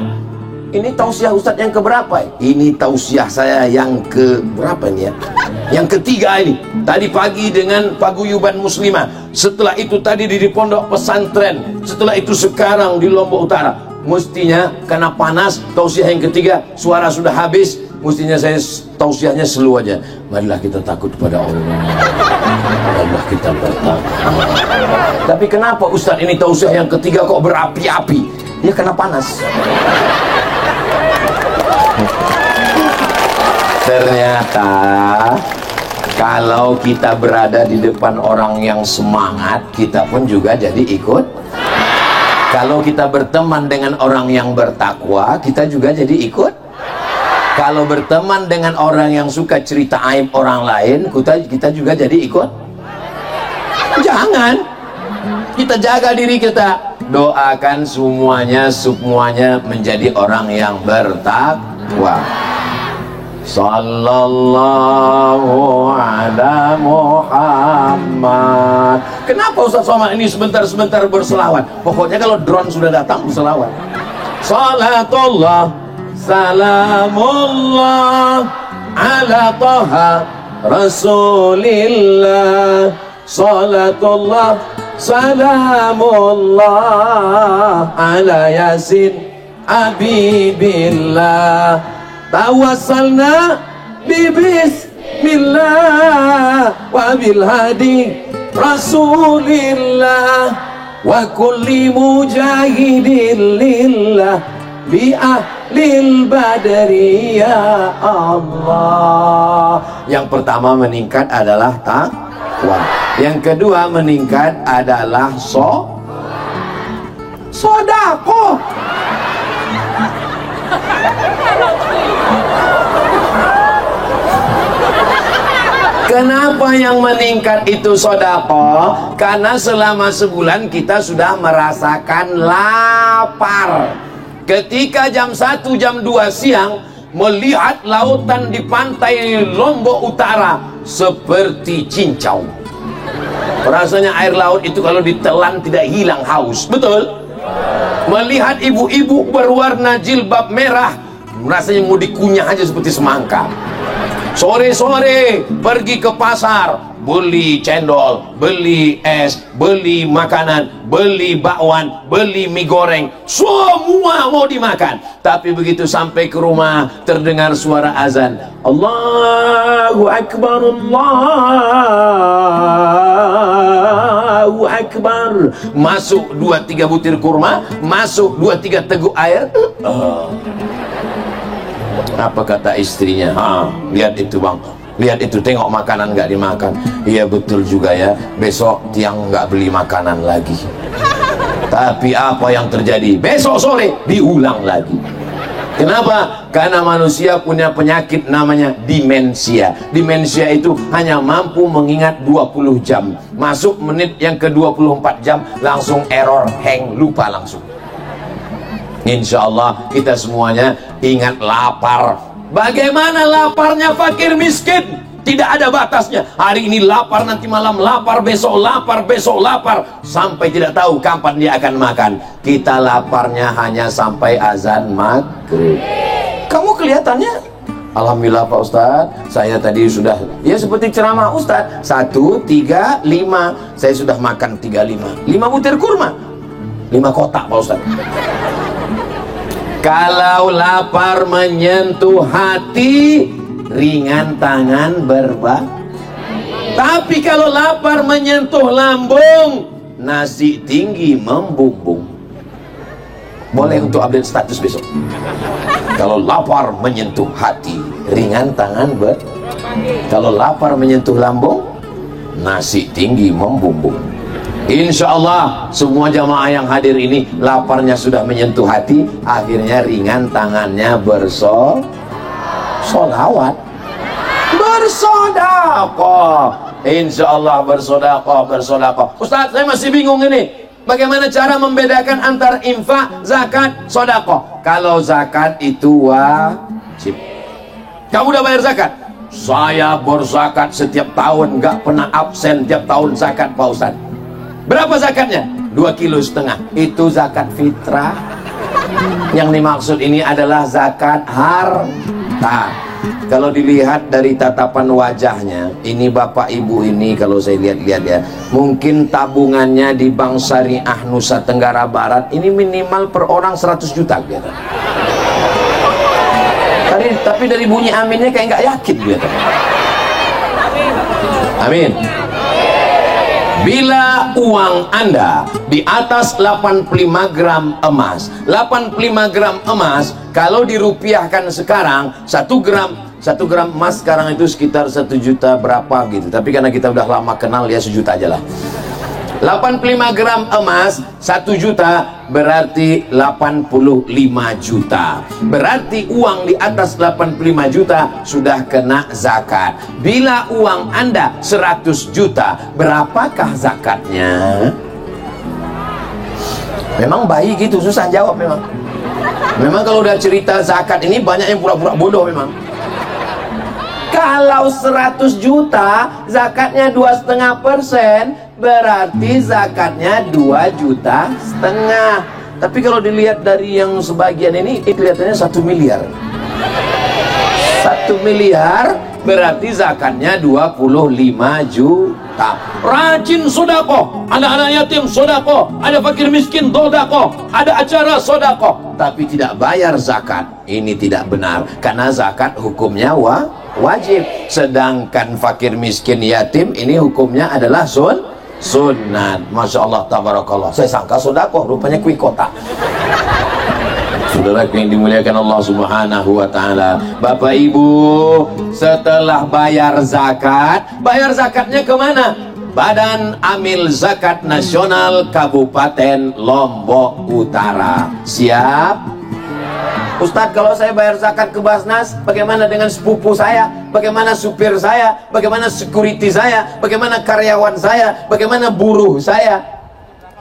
Ini tausiah Ustadz yang keberapa? Ini tausiah saya yang keberapa ini ya? Yang ketiga ini. Tadi pagi dengan paguyuban muslimah, setelah itu tadi di pondok pesantren, setelah itu sekarang di Lombok Utara. Mestinya karena panas, tausiah yang ketiga, suara sudah habis, mestinya saya tausiahnya slow aja. Marilah kita takut pada Allah, marilah kita bertakwa. Tapi kenapa Ustadz ini tausiah yang ketiga kok berapi-api? Ya karena panas. Ternyata kalau kita berada di depan orang yang semangat, kita pun juga jadi ikut. Kalau kita berteman dengan orang yang bertakwa, kita juga jadi ikut. Kalau berteman dengan orang yang suka cerita aib orang lain, kita juga jadi ikut. Jangan. Kita jaga diri kita. Doakan semuanya menjadi orang yang bertakwa. Sallallahu ala Muhammad. Kenapa Ustaz Somad ini sebentar-sebentar berselawat? Pokoknya kalau drone sudah datang berselawat. Salatullah salamullah ala Taha Rasulillah. Salatullah salamullah ala Yasin Habibillah. Tawassalna bismillah wa bil hadi Rasulillah wa kulli mujahidin lillah bi ahlil badri ya Allah. Yang pertama meningkat adalah takwa. Yang kedua meningkat adalah sodako. Kenapa yang meningkat itu sodako? Karena selama sebulan kita sudah merasakan lapar. Ketika jam 1, jam 2 siang melihat lautan di pantai Lombok Utara seperti cincau. Rasanya air laut itu kalau ditelan tidak hilang haus. Betul? Melihat ibu-ibu berwarna jilbab merah, rasanya mau dikunyah aja seperti semangka. Sore-sore pergi ke pasar, beli cendol, beli es, beli makanan, beli bakwan, beli mie goreng, semua mau dimakan. Tapi begitu sampai ke rumah terdengar suara azan, Allahu Akbar, Allahu Akbar. Masuk 2-3 butir kurma, masuk 2-3 teguk air. Apa kata istrinya? Lihat itu bang, Lihat itu, tengok makanan nggak dimakan. Iya betul juga ya, besok tiang nggak beli makanan lagi. Tapi apa yang terjadi? Besok sore diulang lagi. Kenapa? Karena manusia punya penyakit namanya demensia. Demensia itu hanya mampu mengingat 20 jam. Masuk menit yang ke 24 jam langsung error, hang, lupa langsung. Insya Allah kita semuanya ingat lapar. Bagaimana laparnya fakir miskin? Tidak ada batasnya. Hari ini lapar, nanti malam lapar, besok lapar, sampai tidak tahu kapan dia akan makan. Kita laparnya hanya sampai azan maghrib. Kamu kelihatannya, alhamdulillah Pak Ustadz, saya tadi sudah, ya seperti ceramah Ustadz, 1, 3, 5, saya sudah makan 35, 5 butir kurma, 5 kotak Pak Ustadz. Kalau lapar menyentuh hati, ringan tangan berbagi. Tapi kalau lapar menyentuh lambung, nasi tinggi membumbung. Boleh untuk update status besok. Kalau lapar menyentuh hati, ringan tangan kalau lapar menyentuh lambung, nasi tinggi membumbung. Insya Allah semua jamaah yang hadir ini laparnya sudah menyentuh hati, akhirnya ringan tangannya solawat, bersodakoh. Insya Allah bersodakoh. Ustaz, saya masih bingung ini, bagaimana cara membedakan antara infak, zakat, sodakoh? Kalau zakat itu wajib. Kamu udah bayar zakat? Saya berzakat setiap tahun, nggak pernah absen tiap tahun zakat Pak Ustaz. Berapa zakatnya? 2,5 kilo. Itu zakat fitrah. Yang dimaksud ini adalah zakat harta. Kalau dilihat dari tatapan wajahnya, ini bapak ibu ini kalau saya lihat-lihat ya, mungkin tabungannya di Bank Syariah Nusa Tenggara Barat ini minimal per orang 100 juta gitu. Tapi dari bunyi aminnya kayak nggak yakin gitu. Amin. Bila uang Anda di atas 85 gram emas, 85 gram emas kalau dirupiahkan sekarang, 1 gram emas sekarang itu sekitar 1 juta berapa gitu. Tapi karena kita udah lama kenal ya 1 juta aja lah. 85 gram emas 1 juta berarti 85 juta. Berarti uang di atas 85 juta sudah kena zakat. Bila uang Anda 100 juta, berapakah zakatnya? Memang bayi gitu, susah jawab memang. Memang kalau udah cerita zakat ini banyak yang pura-pura bodoh memang. Kalau 100 juta zakatnya 2,5%, berarti zakatnya 2,5 juta. Tapi kalau dilihat dari yang sebagian ini kelihatannya 1 miliar. 1 miliar berarti zakatnya 25 juta. Rajin sodako, anak-anak yatim sodako, ada fakir miskin sodako, ada acara sodako, tapi tidak bayar zakat. Ini tidak benar, karena zakat hukumnya wajib. Sedangkan fakir miskin yatim ini hukumnya adalah sunat. Masya Allah, tabarakallah. Saya sangka sodako, rupanya kui kota. Saudara yang dimuliakan Allah Subhanahu wa ta'ala, Bapak Ibu, setelah bayar zakatnya kemana? Badan Amil Zakat Nasional Kabupaten Lombok Utara. Siap? Ustadz, kalau saya bayar zakat ke Basnas, bagaimana dengan sepupu saya? Bagaimana supir saya? Bagaimana security saya? Bagaimana karyawan saya? Bagaimana buruh saya?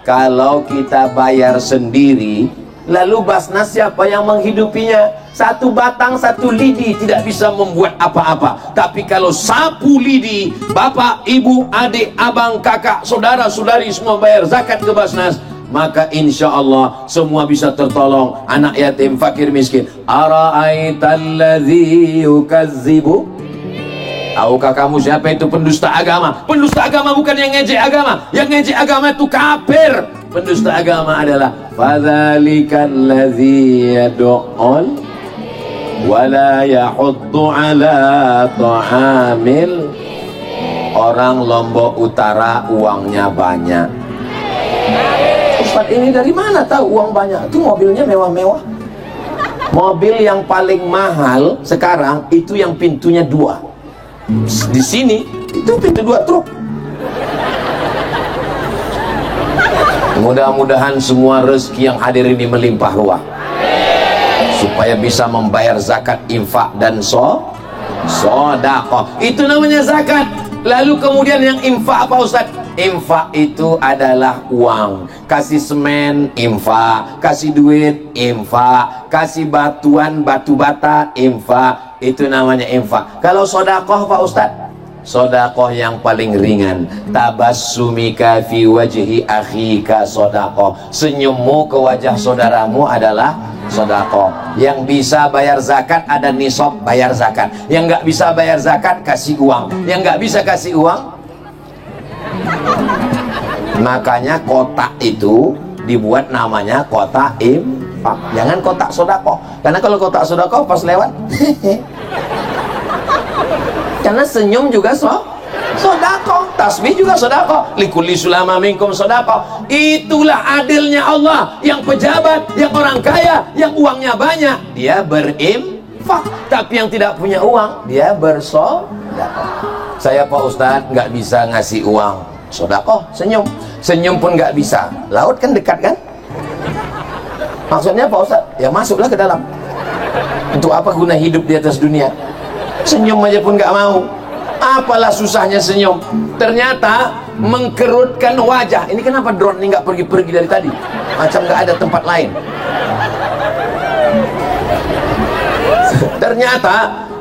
Kalau kita bayar sendiri, lalu Basnas siapa yang menghidupinya? 1 batang 1 lidi tidak bisa membuat apa-apa. Tapi kalau sapu lidi, bapak, ibu, adik, abang, kakak, saudara, saudari semua bayar zakat ke Basnas, maka insya Allah semua bisa tertolong. Anak yatim, fakir miskin. Ara'aitalladzi yukazzibu, tahukah kamu siapa itu pendusta agama? Pendusta agama bukan yang ngejek agama. Yang ngejek agama itu kafir. Pendusta agama adalah fadzalikalladzii yad'ul wala yahuddu ala ta'amil. Orang Lombok Utara uangnya banyak. Ustaz, ini dari mana tahu uang banyak? Itu mobilnya mewah-mewah. Mobil yang paling mahal sekarang itu yang pintunya 2. di sini itu pintu 2 truk. Mudah-mudahan semua rezeki yang hadir ini melimpah ruah supaya bisa membayar zakat, infak dan sedekah. Itu namanya zakat. Lalu kemudian yang infak apa Ustaz? Infak itu adalah uang. Kasih semen, infak. Kasih duit, infak. Kasih batuan, batu bata, infak. Itu namanya infak. Kalau sedekah Pak Ustaz? Sedekah yang paling ringan. Tabassumika fi wajhi akhika sedekah. Senyummu ke wajah saudaramu adalah sedekah. Yang bisa bayar zakat ada nisab, bayar zakat. Yang nggak bisa bayar zakat kasih uang. Yang nggak bisa kasih uang, makanya kotak itu dibuat namanya kotak infak. Jangan kotak sedekah. Karena kalau kotak sedekah pas lewat karena senyum juga sedekah, tasbih juga sedekah, likulli sulama minkum sedekah. Itulah adilnya Allah. Yang pejabat, yang orang kaya, yang uangnya banyak, dia berinfak. Tapi yang tidak punya uang, dia bersedekah. Saya Pak Ustadz nggak bisa ngasih uang, sedekah, senyum. Senyum pun nggak bisa. Laut kan dekat kan? Maksudnya Pak Ustadz, ya masuklah ke dalam. Untuk apa guna hidup di atas dunia? Senyum aja pun nggak mau. Apalah susahnya senyum? Ternyata mengkerutkan wajah. Ini kenapa drone ini nggak pergi-pergi dari tadi? Macam nggak ada tempat lain. Ternyata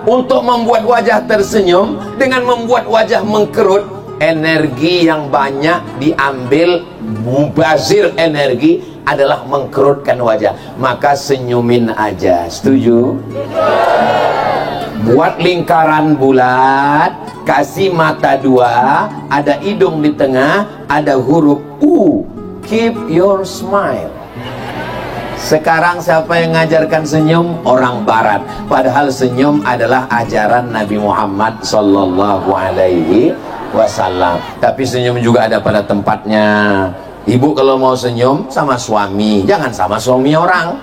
untuk membuat wajah tersenyum dengan membuat wajah mengkerut, energi yang banyak diambil, mubazir energi adalah mengkerutkan wajah. Maka senyumin aja. Setuju? Buat lingkaran bulat, kasih mata 2, ada hidung di tengah, ada huruf U. Keep your smile. Sekarang siapa yang ngajarkan senyum? Orang barat. Padahal senyum adalah ajaran Nabi Muhammad sallallahu alaihi wasallam. Tapi senyum juga ada pada tempatnya. Ibu kalau mau senyum sama suami, jangan sama suami orang.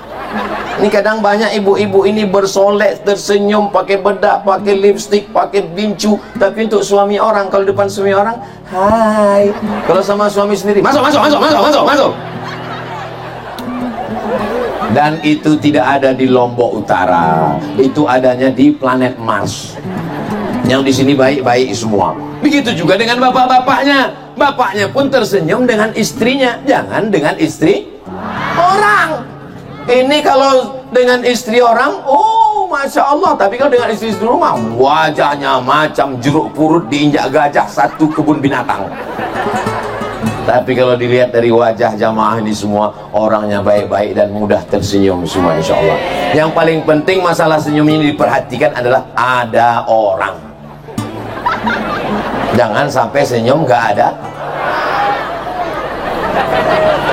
Ini kadang banyak ibu-ibu ini bersolek, tersenyum, pakai bedak, pakai lipstick, pakai bincu. Tapi untuk suami orang, kalau depan suami orang, hai. Kalau sama suami sendiri, masuk. Dan itu tidak ada di Lombok Utara. Itu adanya di planet Mars. Yang di sini baik-baik semua. Begitu juga dengan bapak-bapaknya. Bapaknya pun tersenyum dengan istrinya, jangan dengan istri orang. Ini kalau dengan istri orang, oh Masya Allah. Tapi kalau dengan istri rumah, wajahnya macam jeruk purut diinjak gajah satu kebun binatang. Tapi kalau dilihat dari wajah jamaah ini semua, orangnya baik-baik dan mudah tersenyum semua insya Allah. Yang paling penting masalah senyum ini diperhatikan adalah ada orang. Jangan sampai senyum nggak ada.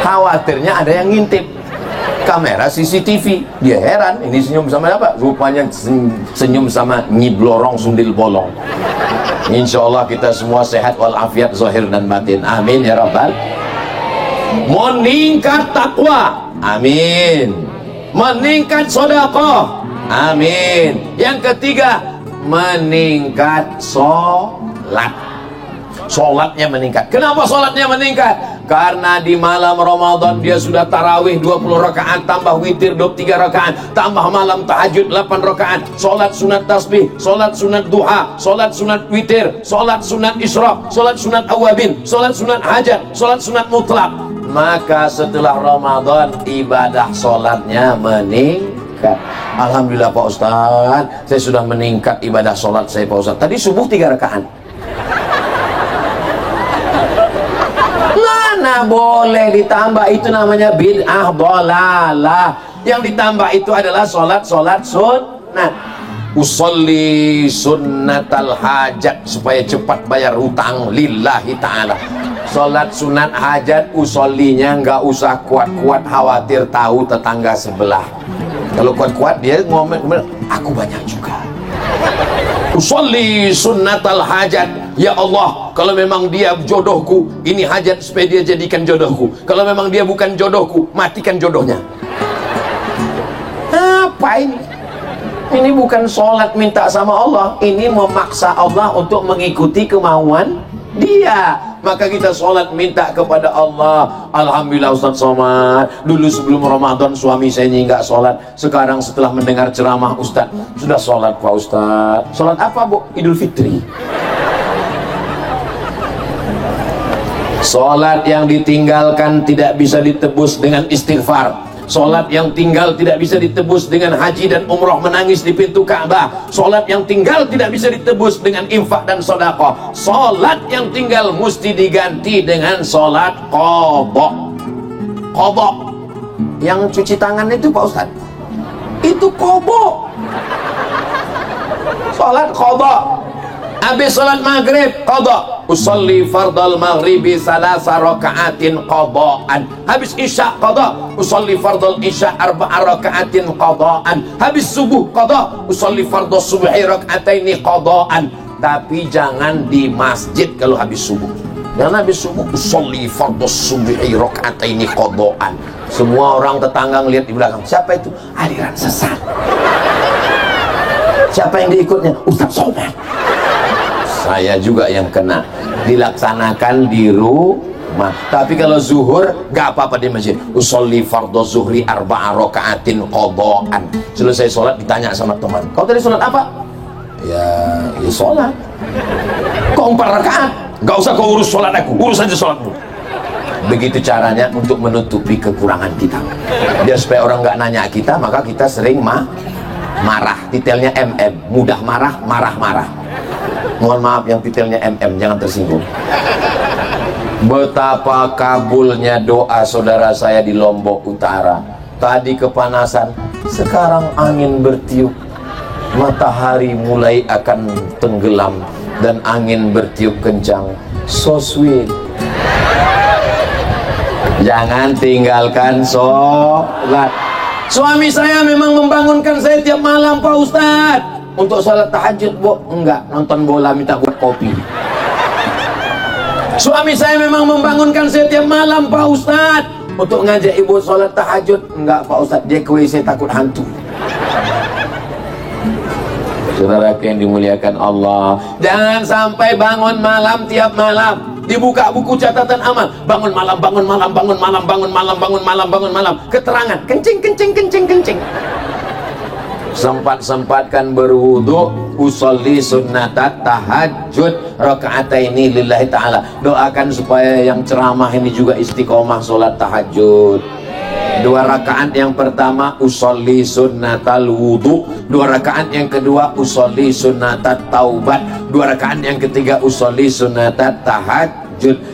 Khawatirnya ada yang ngintip. Kamera CCTV, dia heran ini senyum sama apa? Rupanya senyum sama Nyi Blorong Sundil Bolong. Insya Allah kita semua sehat walafiat zahir dan batin. Amin ya rabbal. Meningkat takwa, amin. Meningkat sedekah, amin. Yang ketiga, meningkat sholat. Sholatnya meningkat. Kenapa sholatnya meningkat? Karena di malam Ramadan dia sudah tarawih 20 rakaat, tambah witir 23 rakaat, tambah malam tahajud 8 rakaat, sholat sunat tasbih, sholat sunat duha, sholat sunat witir, sholat sunat isyraq, sholat sunat awabin, sholat sunat hajat, sholat sunat mutlak. Maka setelah Ramadan ibadah sholatnya meningkat. Alhamdulillah Pak Ustaz, saya sudah meningkat ibadah sholat saya Pak Ustaz. Tadi subuh 3 rakaat. Mana boleh ditambah, itu namanya bid'ah dhalalah. Yang ditambah itu adalah sholat sunnat. Usolli sunnatal hajat, supaya cepat bayar hutang lillahi ta'ala. Sholat sunat hajat, usollinya nggak usah kuat-kuat, khawatir tahu tetangga sebelah. Kalau kuat-kuat dia ngomong, aku banyak juga. Usolli sunnatal hajat, ya Allah, kalau memang dia jodohku, ini hajat supaya dia jadikan jodohku. Kalau memang dia bukan jodohku, matikan jodohnya. Apa ini? Ini bukan sholat minta sama Allah, ini memaksa Allah untuk mengikuti kemauan Dia. Maka kita sholat minta kepada Allah. Alhamdulillah Ustaz Somad, dulu sebelum Ramadan suami saya nggak sholat, sekarang setelah mendengar ceramah Ustaz sudah sholat Pak Ustaz. Sholat apa Bu? Idul Fitri. Sholat yang ditinggalkan tidak bisa ditebus dengan istighfar. Sholat yang tinggal tidak bisa ditebus dengan haji dan umroh menangis di pintu Ka'bah. Sholat yang tinggal tidak bisa ditebus dengan infak dan sedekah. Sholat yang tinggal mesti diganti dengan sholat qadha. Qadha yang cuci tangan itu Pak Ustaz, itu qadha. Sholat qadha. Habis sholat maghrib qadha, usolli fardal maghribi salasa raka'atin qadhaan. Habis isya qadha, usolli fardal isya arba'a raka'atin qadhaan. Habis subuh qadha, usolli fardal subhi raka'ataini qadhaan. Tapi jangan di masjid kalau habis subuh. Jangan habis subuh usolli fardal subhi raka'ataini qadhaan. Semua orang tetangga ngelihat di belakang, siapa itu? Aliran sesat. Siapa yang diikutnya? Ustaz Somad. Saya juga yang kena. Dilaksanakan di rumah. Tapi kalau zuhur gak apa-apa di masjid. Usolli fardhu zuhri arba'a raka'atin qadhaan. Selesai sholat ditanya sama teman, kau tadi sholat apa? Ya sholat. Kok 4 rakaat? Gak usah kau urus sholat aku, urus aja sholatmu. Begitu caranya untuk menutupi kekurangan kita. Biar supaya orang gak nanya kita, maka kita sering marah. Titelnya MM, mudah marah, marah-marah. Mohon maaf yang titelnya MM, jangan tersinggung. Betapa kabulnya doa saudara saya di Lombok Utara. Tadi kepanasan, sekarang angin bertiup. Matahari mulai akan tenggelam dan angin bertiup kencang. So sweet. Jangan tinggalkan sholat. Suami saya memang membangunkan saya tiap malam Pak Ustadz. Untuk sholat tahajud Bu? Enggak, nonton bola minta buat kopi. Suami saya memang membangunkan saya tiap malam Pak Ustadz. Untuk ngajak ibu sholat tahajud? Enggak Pak Ustadz, dia ke WC takut hantu. Saudara yang dimuliakan Allah, jangan sampai bangun malam tiap malam. Dibuka buku catatan amal, bangun malam, bangun malam, bangun malam, bangun malam, bangun malam, bangun malam. Keterangan, kencing, kencing, kencing, kencing. Sempat-sempatkan berwudu, usolli sunnatat tahajud raka'ataini lillahi ta'ala. Doakan supaya yang ceramah ini juga istiqomah sholat tahajud. 2 rakaat yang pertama usolli sunnatal wudu, 2 rakaat yang kedua usolli sunnatat taubat, 2 rakaat yang ketiga usolli sunnatat tahajud.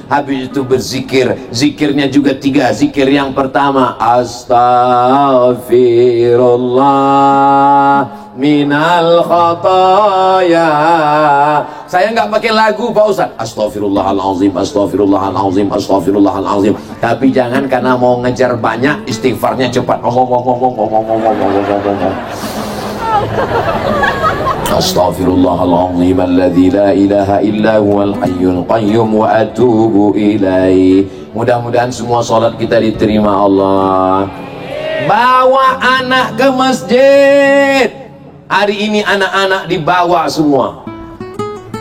Habis itu berzikir. Zikirnya juga 3. Zikir yang pertama astaghfirullah minal khataya. Saya nggak pakai lagu Pak Ustaz. Astaghfirullahalazim, astaghfirullahalazim, astaghfirullahalazim. Tapi jangan karena mau ngejar banyak istighfarnya cepat. Astaghfirullahalazim alladzi la ilaha illa huwal hayyul qayyum wa atubu ilaih. Mudah-mudahan semua salat kita diterima Allah. Bawa anak ke masjid. Hari ini anak-anak dibawa semua.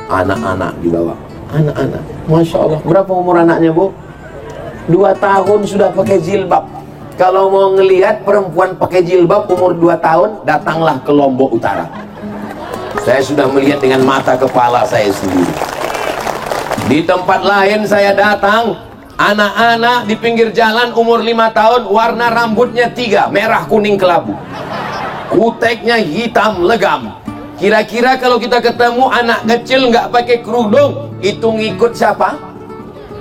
Anak-anak dibawa. Anak-anak. Masya Allah. Berapa umur anaknya Bu? 2 tahun sudah pakai jilbab. Kalau mau ngelihat perempuan pakai jilbab umur 2 tahun, datanglah ke Lombok Utara. Saya sudah melihat dengan mata kepala saya sendiri. Di tempat lain saya datang, anak-anak di pinggir jalan umur 5 tahun, warna rambutnya 3, merah kuning kelabu, kuteknya hitam legam. Kira-kira kalau kita ketemu anak kecil nggak pakai kerudung, itu ngikut siapa?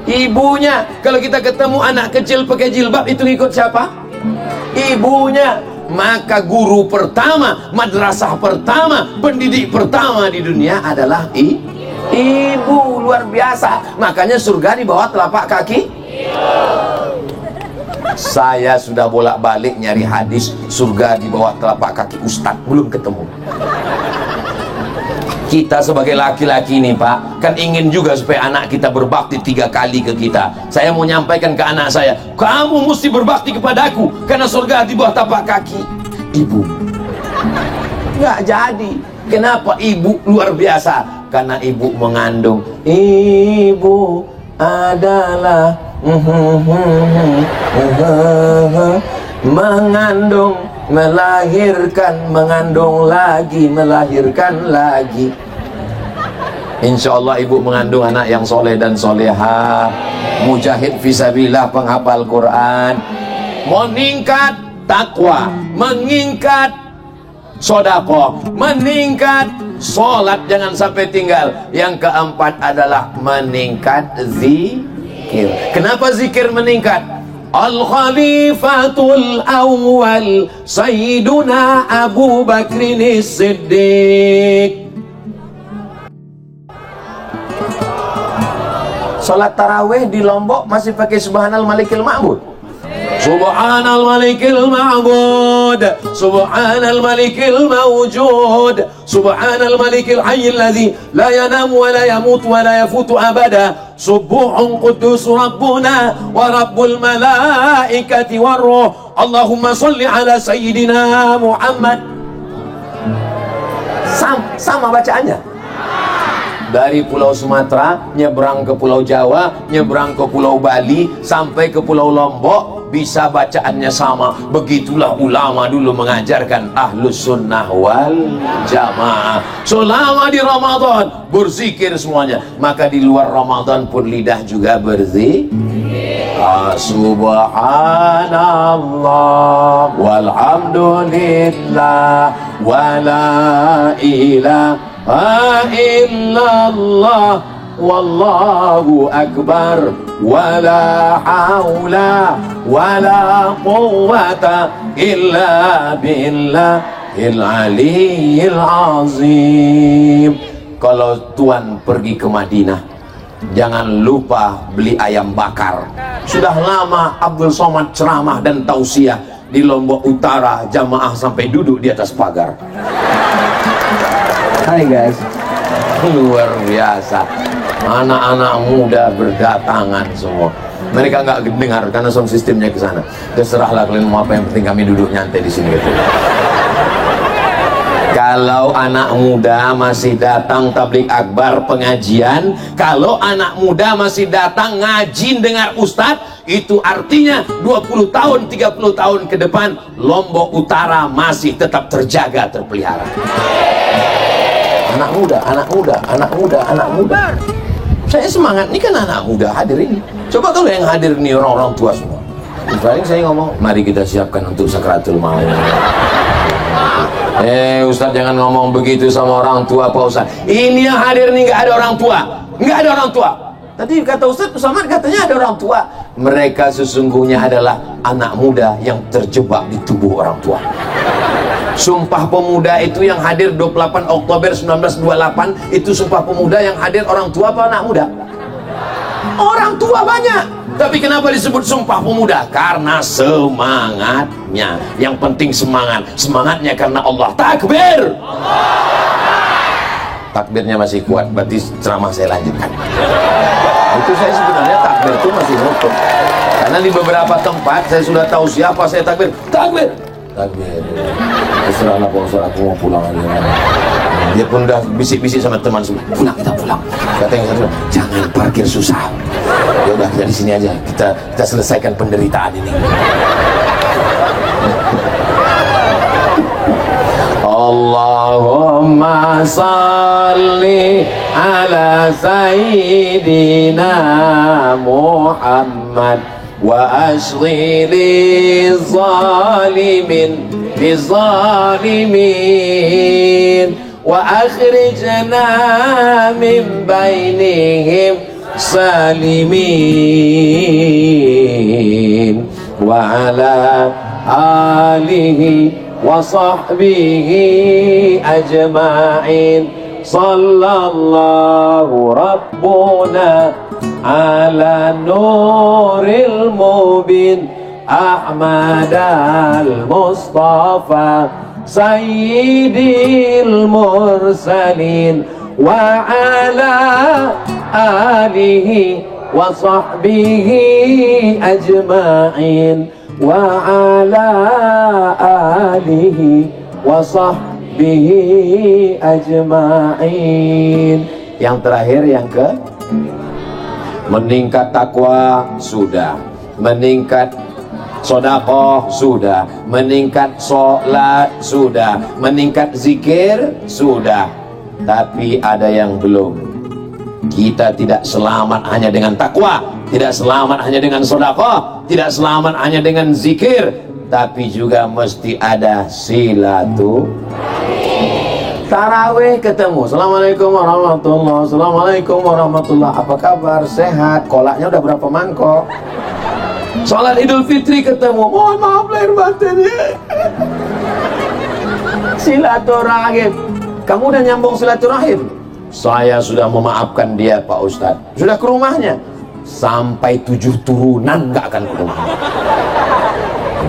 Ibunya. Kalau kita ketemu anak kecil pakai jilbab, itu ngikut siapa? Ibunya. Maka guru pertama, madrasah pertama, pendidik pertama di dunia adalah ibu. Luar biasa. Makanya surga di bawah telapak kaki. Saya sudah bolak-balik nyari hadis surga di bawah telapak kaki Ustadz, belum ketemu. Kita sebagai laki-laki nih Pak, kan ingin juga supaya anak kita berbakti 3 kali ke kita. Saya mau nyampaikan ke anak saya, kamu mesti berbakti kepadaku, karena surga di bawah tapak kaki ibu. nggak jadi. Kenapa? Ibu luar biasa. Karena ibu mengandung. Ibu adalah mengandung, melahirkan, mengandung lagi, melahirkan lagi. Insya Allah ibu mengandung anak yang soleh dan soleha, mujahid fisabilillah, penghafal Quran, meningkat takwa, meningkat sodako, meningkat sholat, jangan sampai tinggal. Yang keempat adalah meningkat zikir. Kenapa zikir meningkat? Al-Khalifatul Awwal Sayyiduna Abu Bakrin As-Siddiq. Sholat tarawih di Lombok masih pakai Subhanal Malikil Ma'bud. Subhanal Malikil Ma'bud, Subhanal Malikil Mawjud, Subhanal Malikil Hayyil Ladzi la yanam wa la yamut wa la yafutu abada, Subuhun Quddus Rabbuna wa Rabbul Malaikati war Ruh. Allahumma salli ala Sayyidina Muhammad. Sama bacaannya. Dari Pulau Sumatera nyebrang ke Pulau Jawa, nyebrang ke Pulau Bali, sampai ke Pulau Lombok, bisa bacaannya sama. Begitulah ulama dulu mengajarkan Ahlus Sunnah wal Jamaah. Selama di Ramadan berzikir semuanya, maka di luar Ramadan pun lidah juga berzikir. Subhanallah walhamdulillah wala ilaha illallah wallahu akbar wala haula wala quwwata illa billahil aliyyil azim. Kalau Tuan pergi ke Madinah, jangan lupa beli ayam bakar. Sudah lama Abdul Somad ceramah dan tausiah di Lombok Utara, jamaah sampai duduk di atas pagar. Hai guys, luar biasa. Anak-anak muda berdatangan semua. Mereka nggak dengar karena sound sistemnya ke sana. Terserahlah kalian mau apa, yang penting kami duduk nyantai di sini gitu. Kalau anak muda masih datang tablik akbar pengajian, kalau anak muda masih datang ngaji dengar ustadz, itu artinya 20 tahun, 30 tahun ke depan Lombok Utara masih tetap terjaga, terpelihara. Anak muda, anak muda, anak muda, anak muda. Saya semangat, ini kan anak muda hadir ini. Coba kalau yang hadir ini orang-orang tua semua. Paling saya ngomong, mari kita siapkan untuk sakratul maut. Ustadz jangan ngomong begitu sama orang tua Pak Ustadz. Ini yang hadir nih nggak ada orang tua, nggak ada orang tua. Tadi kata Ustadz Somad katanya ada orang tua. Mereka sesungguhnya adalah anak muda yang terjebak di tubuh orang tua. Sumpah Pemuda itu yang hadir 28 Oktober 1928 itu Sumpah Pemuda yang hadir orang tua apa anak muda? Orang tua banyak. Tapi kenapa disebut Sumpah Pemuda? Karena semangatnya. Yang penting semangat. Semangatnya karena Allah. Takbir. Takbirnya masih kuat, berarti ceramah saya lanjutkan. Itu saya sebenarnya takbir itu masih nutup. Karena di beberapa tempat saya sudah tahu siapa saya takbir. Takbir. Takbir. Terserahlah Pak Ustaz, aku mau pulang aja. Dia pun udah bisik-bisik sama teman semua. Pulang, kita pulang. Kata yang satu, jangan parkir susah. Ya udah kita di sini aja. Kita selesaikan penderitaan ini. Allahumma salli ala sayyidina Muhammad wa ashghili zalimin bizalimin wa akhrijna min bainihim salimin wa ala alihi wa sahbihi ajma'in. Sallallahu rabbuna ala nuril mubin Ahmad al-Mustafa sayyidil mursalin wa ala alihi wa sahbihi ajma'in wa ala alihi wa sahbihi bihi ajma'in. Yang terakhir yang ke meningkat takwa sudah, meningkat sedekah sudah, meningkat sholat sudah, meningkat zikir sudah, tapi ada yang belum. Kita tidak selamat hanya dengan takwa, tidak selamat hanya dengan sedekah, tidak selamat hanya dengan zikir, tapi juga mesti ada silaturahim. Tarawih ketemu, assalamualaikum warahmatullah, assalamualaikum warahmatullah, apa kabar, sehat, kolaknya udah berapa mangkok. Sholat Idul Fitri ketemu, mohon maaf lahir batin ya. Silaturahim. Kamu udah nyambung silaturahim? Saya sudah memaafkan dia Pak Ustadz. Sudah ke rumahnya? Sampai 7 turunan gak akan ke rumahnya.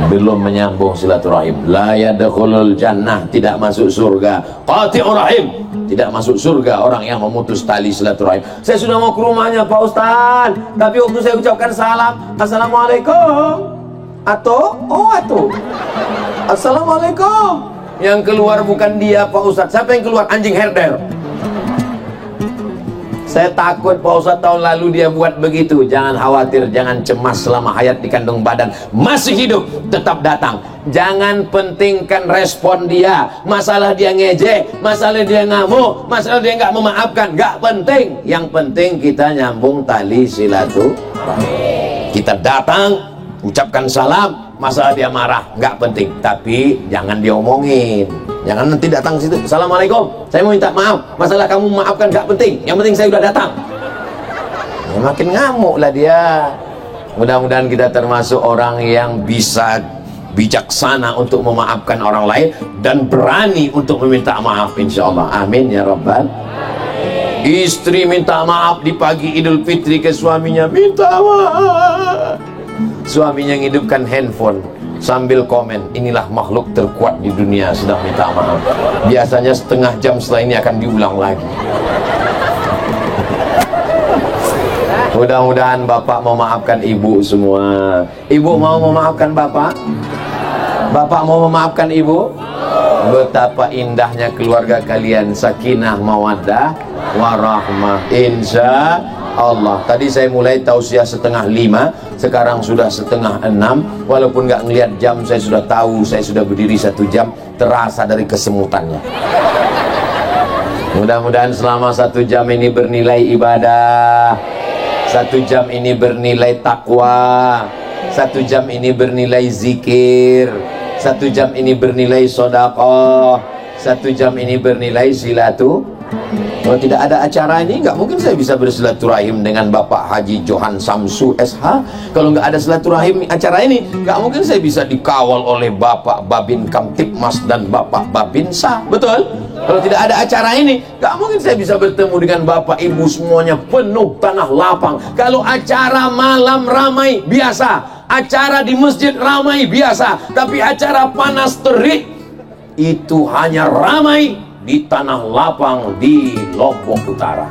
Belum menyambung silaturahim. La yadkhulul jannah, tidak masuk surga. Qati'ur rahim, tidak masuk surga orang yang memutus tali silaturahim. Saya sudah mau ke rumahnya Pak Ustaz, tapi waktu saya ucapkan salam, assalamualaikum, atau assalamualaikum, yang keluar bukan dia Pak Ustaz. Siapa yang keluar? Anjing herder. Saya takut Pak Ustaz tahun lalu dia buat begitu. Jangan khawatir, jangan cemas, selama hayat di kandung badan masih hidup, tetap datang. Jangan pentingkan respon dia. Masalah dia ngejek, masalah dia ngamuk, masalah dia nggak memaafkan, nggak penting. Yang penting kita nyambung tali silaturahim. Kita datang, ucapkan salam, masalah dia marah, nggak penting. Tapi jangan diomongin. Jangan nanti datang ke situ, assalamualaikum, saya mau minta maaf, masalah kamu maafkan gak penting, yang penting saya udah datang. Ya, makin ngamuk lah dia. Mudah-mudahan kita termasuk orang yang bisa bijaksana untuk memaafkan orang lain dan berani untuk meminta maaf, insya Allah. Amin ya rabbal. Istri minta maaf di pagi Idul Fitri ke suaminya, minta maaf. Suaminya ngidupkan handphone sambil komen, inilah makhluk terkuat di dunia sedang minta maaf. Biasanya setengah jam setelah ini akan diulang lagi. Mudah-mudahan bapak memaafkan ibu semua. Ibu mau memaafkan bapak? Bapak mau memaafkan ibu? Betapa indahnya keluarga kalian, sakinah mawaddah warahmah, insya Allah. Tadi saya mulai tausiah 4:30, sekarang sudah 5:30. Walaupun nggak ngelihat jam, saya sudah tahu saya sudah berdiri 1 jam, terasa dari kesemutannya. Mudah-mudahan selama 1 jam ini bernilai ibadah, 1 jam ini bernilai takwa, 1 jam ini bernilai zikir, 1 jam ini bernilai sedekah, 1 jam ini bernilai silaturahim. Kalau tidak ada acara ini, nggak mungkin saya bisa bersilaturahim dengan Bapak Haji Johan Samsu SH. Kalau nggak ada silaturahim acara ini, nggak mungkin saya bisa dikawal oleh Bapak Babin Kamtipmas dan Bapak Babinsa. Betul? Kalau tidak ada acara ini, nggak mungkin saya bisa bertemu dengan Bapak Ibu semuanya penuh tanah lapang. Kalau acara malam ramai biasa, acara di masjid ramai biasa, tapi acara panas terik itu hanya ramai di tanah lapang di Lombok Utara.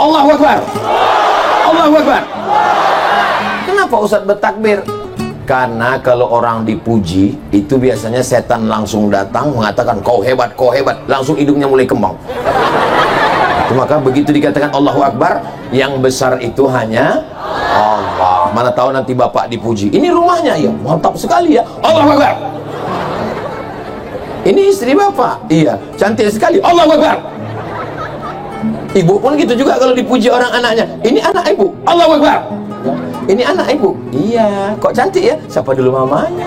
Allahu Akbar, Allahu Akbar. Kenapa Ustadz bertakbir? Karena kalau orang dipuji itu biasanya setan langsung datang mengatakan kau hebat, langsung hidungnya mulai kembang. Maka begitu dikatakan Allahu Akbar, yang besar itu hanya Allah. Mana tahu nanti bapak dipuji, ini rumahnya, ya mantap sekali ya, Allahu Akbar. Ini istri bapak, iya cantik sekali, Allahu Akbar. Ibu pun gitu juga kalau dipuji orang anaknya, ini anak ibu, Allahu Akbar. Ini anak ibu, iya kok cantik ya, siapa dulu mamanya.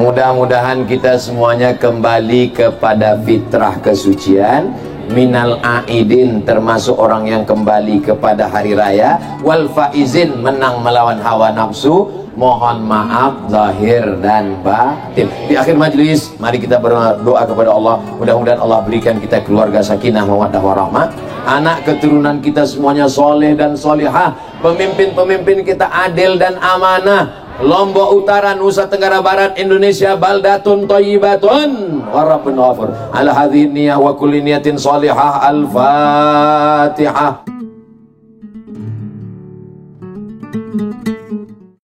Mudah-mudahan kita semuanya kembali kepada fitrah kesucian, minal aidin, termasuk orang yang kembali kepada hari raya, wal faizin, menang melawan hawa nafsu. Mohon maaf zahir dan batin. Di akhir majelis, mari kita berdoa kepada Allah. Mudah-mudahan Allah berikan kita keluarga sakinah mawaddah warahmah, anak keturunan kita semuanya soleh dan solihah, pemimpin-pemimpin kita adil dan amanah. Lombok Utara, Nusa Tenggara Barat, Indonesia baldatun thayyibatun wa rabbun ghafur. Ala hadhihi niyah wa kulli niyatin salihah. Al-Fatihah.